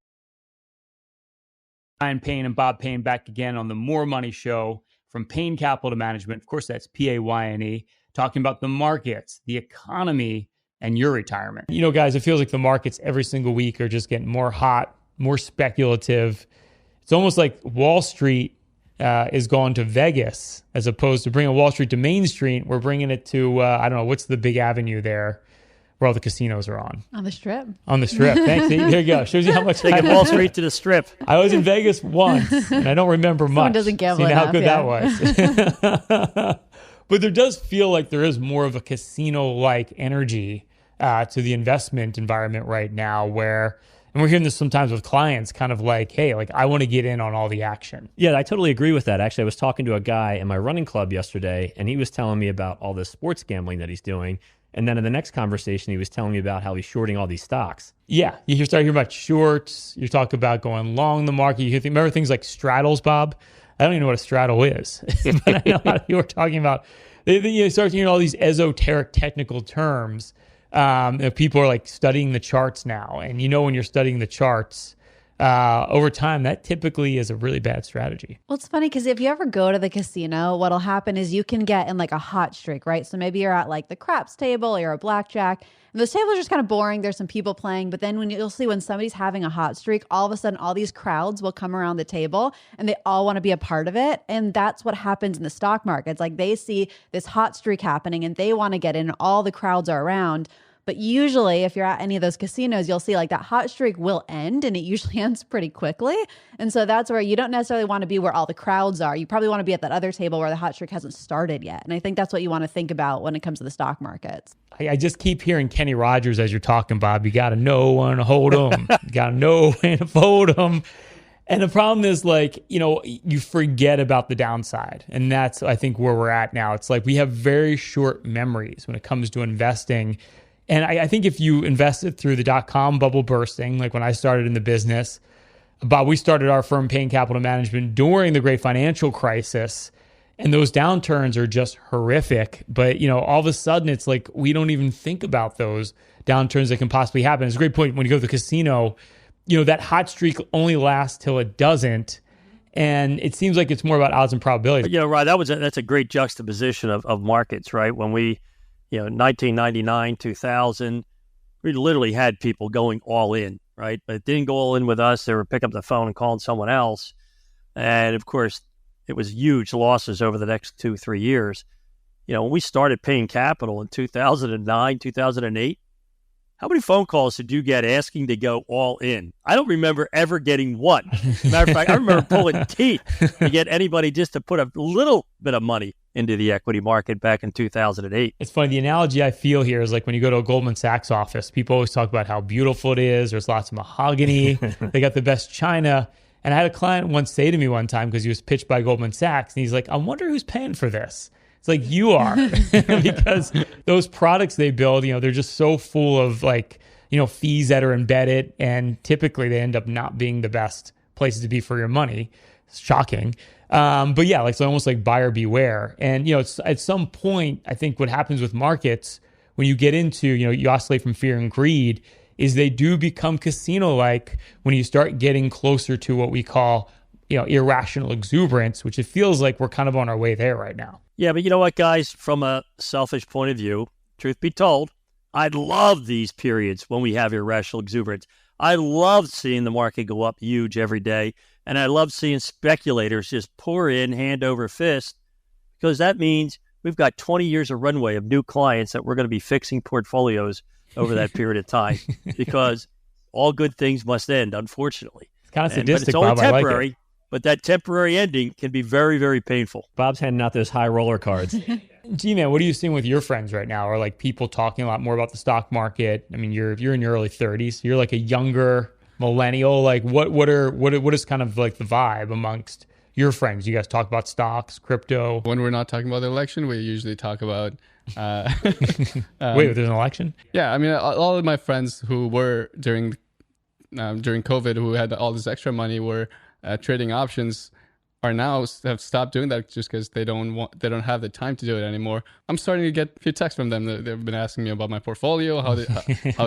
Ryan Payne and Bob Payne back again on the More Money Show from Payne Capital Management. Of course, that's Payne, talking about the markets, the economy, and your retirement. You know, guys, it feels like the markets every single week are just getting more hot, more speculative. It's almost like Wall Street is going to Vegas as opposed to bringing Wall Street to Main Street. We're bringing it to, I don't know, what's the big avenue there where all the casinos are on? On the Strip. On the Strip. Thanks. There you go. Shows you how much taking Wall Street to the Strip. I was in Vegas once, and I don't remember much. Someone doesn't gamble enough, how good that was. But there does feel like there is more of a casino-like energy to the investment environment right now where, and we're hearing this sometimes with clients, kind of like, hey, like I want to get in on all the action. Yeah, I totally agree with that. Actually, I was talking to a guy in my running club yesterday, and he was telling me about all this sports gambling that he's doing. And then in the next conversation, he was telling me about how he's shorting all these stocks. Yeah, you start hearing about shorts. You talk about going long the market. You remember things like straddles, Bob? I don't even know what a straddle is, but I know how you were talking about. You start hearing all these esoteric technical terms. People are like studying the charts now. And you know, when you're studying the charts, over time, that typically is a really bad strategy. Well, it's funny because if you ever go to the casino, what'll happen is you can get in like a hot streak, right? So maybe you're at like the craps table or a blackjack, and those tables are just kind of boring. There's some people playing, but then you'll see when somebody's having a hot streak, all of a sudden all these crowds will come around the table and they all want to be a part of it. And that's what happens in the stock market. It's like they see this hot streak happening and they want to get in. All the crowds are around. But usually if you're at any of those casinos, you'll see like that hot streak will end, and it usually ends pretty quickly. And so that's where you don't necessarily want to be where all the crowds are. You probably want to be at that other table where the hot streak hasn't started yet. And I think that's what you want to think about when it comes to the stock markets. I just keep hearing Kenny Rogers as you're talking, Bob. You got to know when to hold them. You got to know when to fold them. And the problem is, like, you know, you forget about the downside. And that's, I think, where we're at now. It's like we have very short memories when it comes to investing. And I think if you invested through the dot-com bubble bursting, like when I started in the business, Bob, we started our firm Payne Capital Management during the great financial crisis, and those downturns are just horrific. But, all of a sudden it's like we don't even think about those downturns that can possibly happen. It's a great point. When you go to the casino, that hot streak only lasts till it doesn't. And it seems like it's more about odds and probabilities. Right. That's a great juxtaposition of markets, right? When we, 1999, 2000, we literally had people going all in, right? But it didn't go all in with us. They were picking up the phone and calling someone else. And of course, it was huge losses over the next 2-3 years. When we started Payne Capital in 2009, 2008, how many phone calls did you get asking to go all in? I don't remember ever getting one. Matter of fact, I remember pulling teeth to get anybody just to put a little bit of money into the equity market back in 2008. It's funny. The analogy I feel here is like when you go to a Goldman Sachs office, people always talk about how beautiful it is. There's lots of mahogany. They got the best china. And I had a client once say to me one time, because he was pitched by Goldman Sachs, and he's like, I wonder who's paying for this. It's like, you are, because those products they build, they're just so full of fees that are embedded, and typically they end up not being the best places to be for your money. It's shocking. But yeah, it's almost like buyer beware. And, it's at some point, I think what happens with markets when you get into, you oscillate from fear and greed, is they do become casino-like when you start getting closer to what we call, irrational exuberance, which it feels like we're kind of on our way there right now. Yeah, but you know what, guys? From a selfish point of view, truth be told, I love these periods when we have irrational exuberance. I love seeing the market go up huge every day, and I love seeing speculators just pour in hand over fist, because that means we've got 20 years of runway of new clients that we're going to be fixing portfolios over that period of time, because all good things must end, unfortunately. It's kind of sadistic, but it's only Bob. temporary. I like it. But that temporary ending can be very, very painful. Bob's handing out those high roller cards. G-Man, what are you seeing with your friends right now? Are people talking a lot more about the stock market? I mean, you're in your early 30s. You're like a younger millennial. What is kind of like the vibe amongst your friends? You guys talk about stocks, crypto? When we're not talking about the election, we usually talk about... Wait, there's an election? Yeah, I mean, all of my friends who were during COVID, who had all this extra money, were trading options, are now have stopped doing that just because they don't have the time to do it anymore. I'm starting to get a few texts from them. They've been asking me about my portfolio, how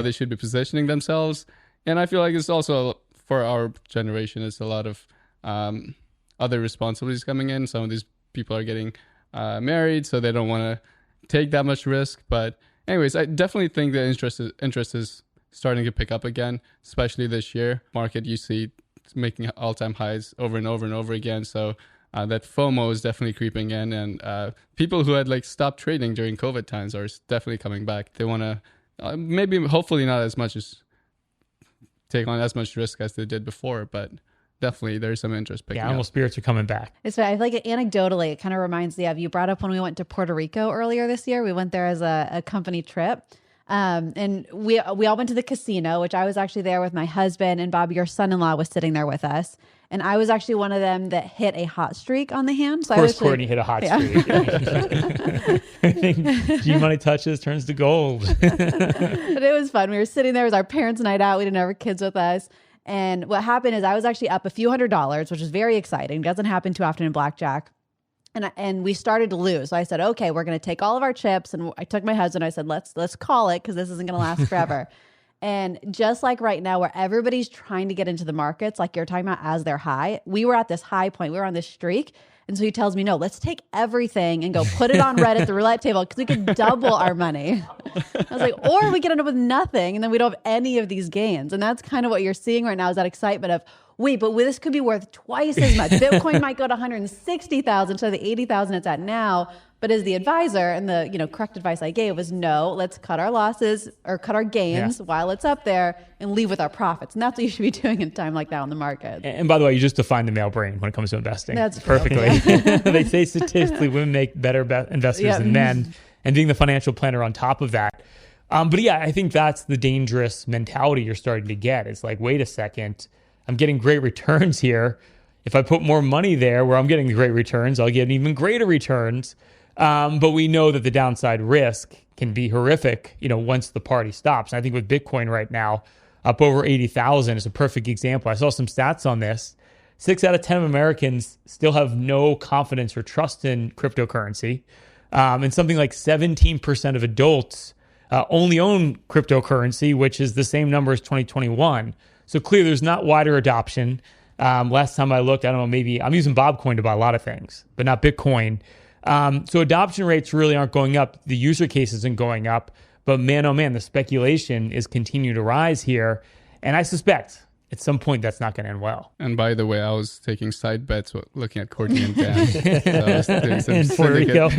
they should be positioning themselves, and I feel like it's also for our generation. It's a lot of other responsibilities coming in. Some of these people are getting married, so they don't want to take that much risk. But anyways, I definitely think the interest is starting to pick up again, especially this year. Market, you see, making all-time highs over and over and over again. So that FOMO is definitely creeping in, and people who had stopped trading during COVID times are definitely coming back. They want to hopefully not as much as take on as much risk as they did before, but definitely there's some interest picking up. Animal spirits are coming back. It's I feel like anecdotally, it kind of reminds me of, you brought up when we went to Puerto Rico earlier this year. We went there as a company trip. And we all went to the casino, which I was actually there with my husband, and Bob, your son-in-law, was sitting there with us. And I was actually one of them that hit a hot streak on the hand. So of course, Courtney hit a hot streak. I think G-Money touches turns to gold. But it was fun. We were sitting there. It was our parents' night out. We didn't have our kids with us. And what happened is I was actually up a few $100s, which is very exciting. It doesn't happen too often in blackjack. And we started to lose. So I said, okay, we're going to take all of our chips. And I took my husband. I said, let's call it, because this isn't going to last forever. And just like right now, where everybody's trying to get into the markets, like you're talking about, as they're high, we were at this high point. We were on this streak. And so he tells me, no, let's take everything and go put it on red at the roulette table, because we could double our money. I was like, or we could end up with nothing, and then we don't have any of these gains. And that's kind of what you're seeing right now, is that excitement of, wait, but this could be worth twice as much. Bitcoin might go to 160,000 instead of the 80,000 it's at now. But as the advisor, and the correct advice I gave was, no, let's cut our losses or cut our gains while it's up there and leave with our profits. And that's what you should be doing in a time like that on the market. And by the way, you just defined the male brain when it comes to investing. That's perfectly. They say statistically women make better investors than men, and being the financial planner on top of that. But yeah, I think that's the dangerous mentality you're starting to get. It's like, wait a second, I'm getting great returns here. If I put more money there where I'm getting great returns, I'll get even greater returns. But we know that the downside risk can be horrific, once the party stops. And I think with Bitcoin right now, up over 80,000 is a perfect example. I saw some stats on this. 6 out of 10 Americans still have no confidence or trust in cryptocurrency. And something like 17% of adults only own cryptocurrency, which is the same number as 2021. So clearly there's not wider adoption. Last time I looked, I don't know, maybe I'm using Bobcoin to buy a lot of things, but not Bitcoin. So adoption rates really aren't going up. The user case isn't going up. But man, oh man, the speculation is continuing to rise here. And I suspect at some point that's not going to end well. And by the way, I was taking side bets looking at Courtney and Dan. So I was doing some in Puerto Rico.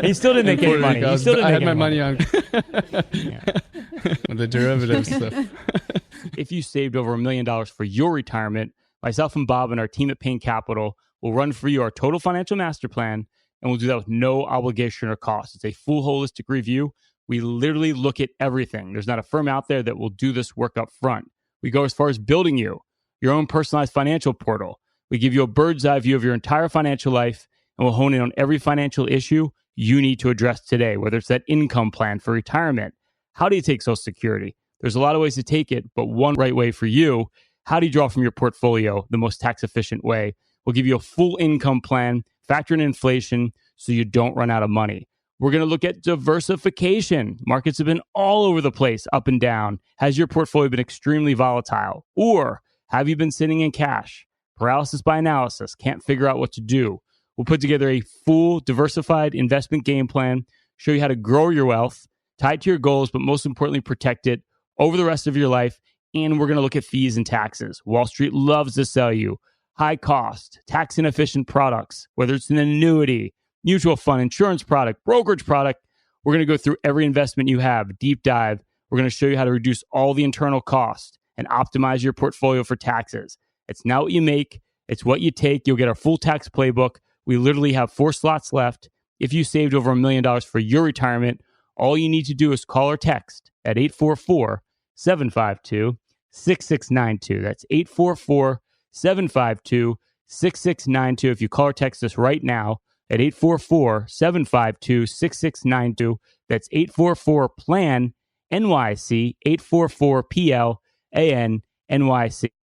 He still didn't make any money. I had my money on the derivatives stuff. If you saved over $1 million for your retirement, myself and Bob and our team at Payne Capital will run for you our total financial master plan, and we'll do that with no obligation or cost. It's a full holistic review. We literally look at everything. There's not a firm out there that will do this work up front. We go as far as building you your own personalized financial portal. We give you a bird's eye view of your entire financial life, and we'll hone in on every financial issue you need to address today, whether it's that income plan for retirement. How do you take Social Security? There's a lot of ways to take it, but one right way for you. How do you draw from your portfolio the most tax efficient way? We'll give you a full income plan, factor in inflation so you don't run out of money. We're going to look at diversification. Markets have been all over the place, up and down. Has your portfolio been extremely volatile? Or have you been sitting in cash? Paralysis by analysis, can't figure out what to do. We'll put together a full diversified investment game plan, show you how to grow your wealth, tie it to your goals, but most importantly, protect it over the rest of your life. And we're going to look at fees and taxes. Wall Street loves to sell you high cost, tax inefficient products, whether it's an annuity, mutual fund, insurance product, brokerage product. We're going to go through every investment you have, deep dive. We're going to show you how to reduce all the internal costs and optimize your portfolio for taxes. It's not what you make, it's what you take. You'll get our full tax playbook. We literally have 4 slots left. If you saved over $1 million for your retirement, all you need to do is call or text at 844-752-6692. That's 844-752-6692. If you call or text us right now at 844-752-6692, that's 844-PLAN-NYC, 844-PLAN-NYC.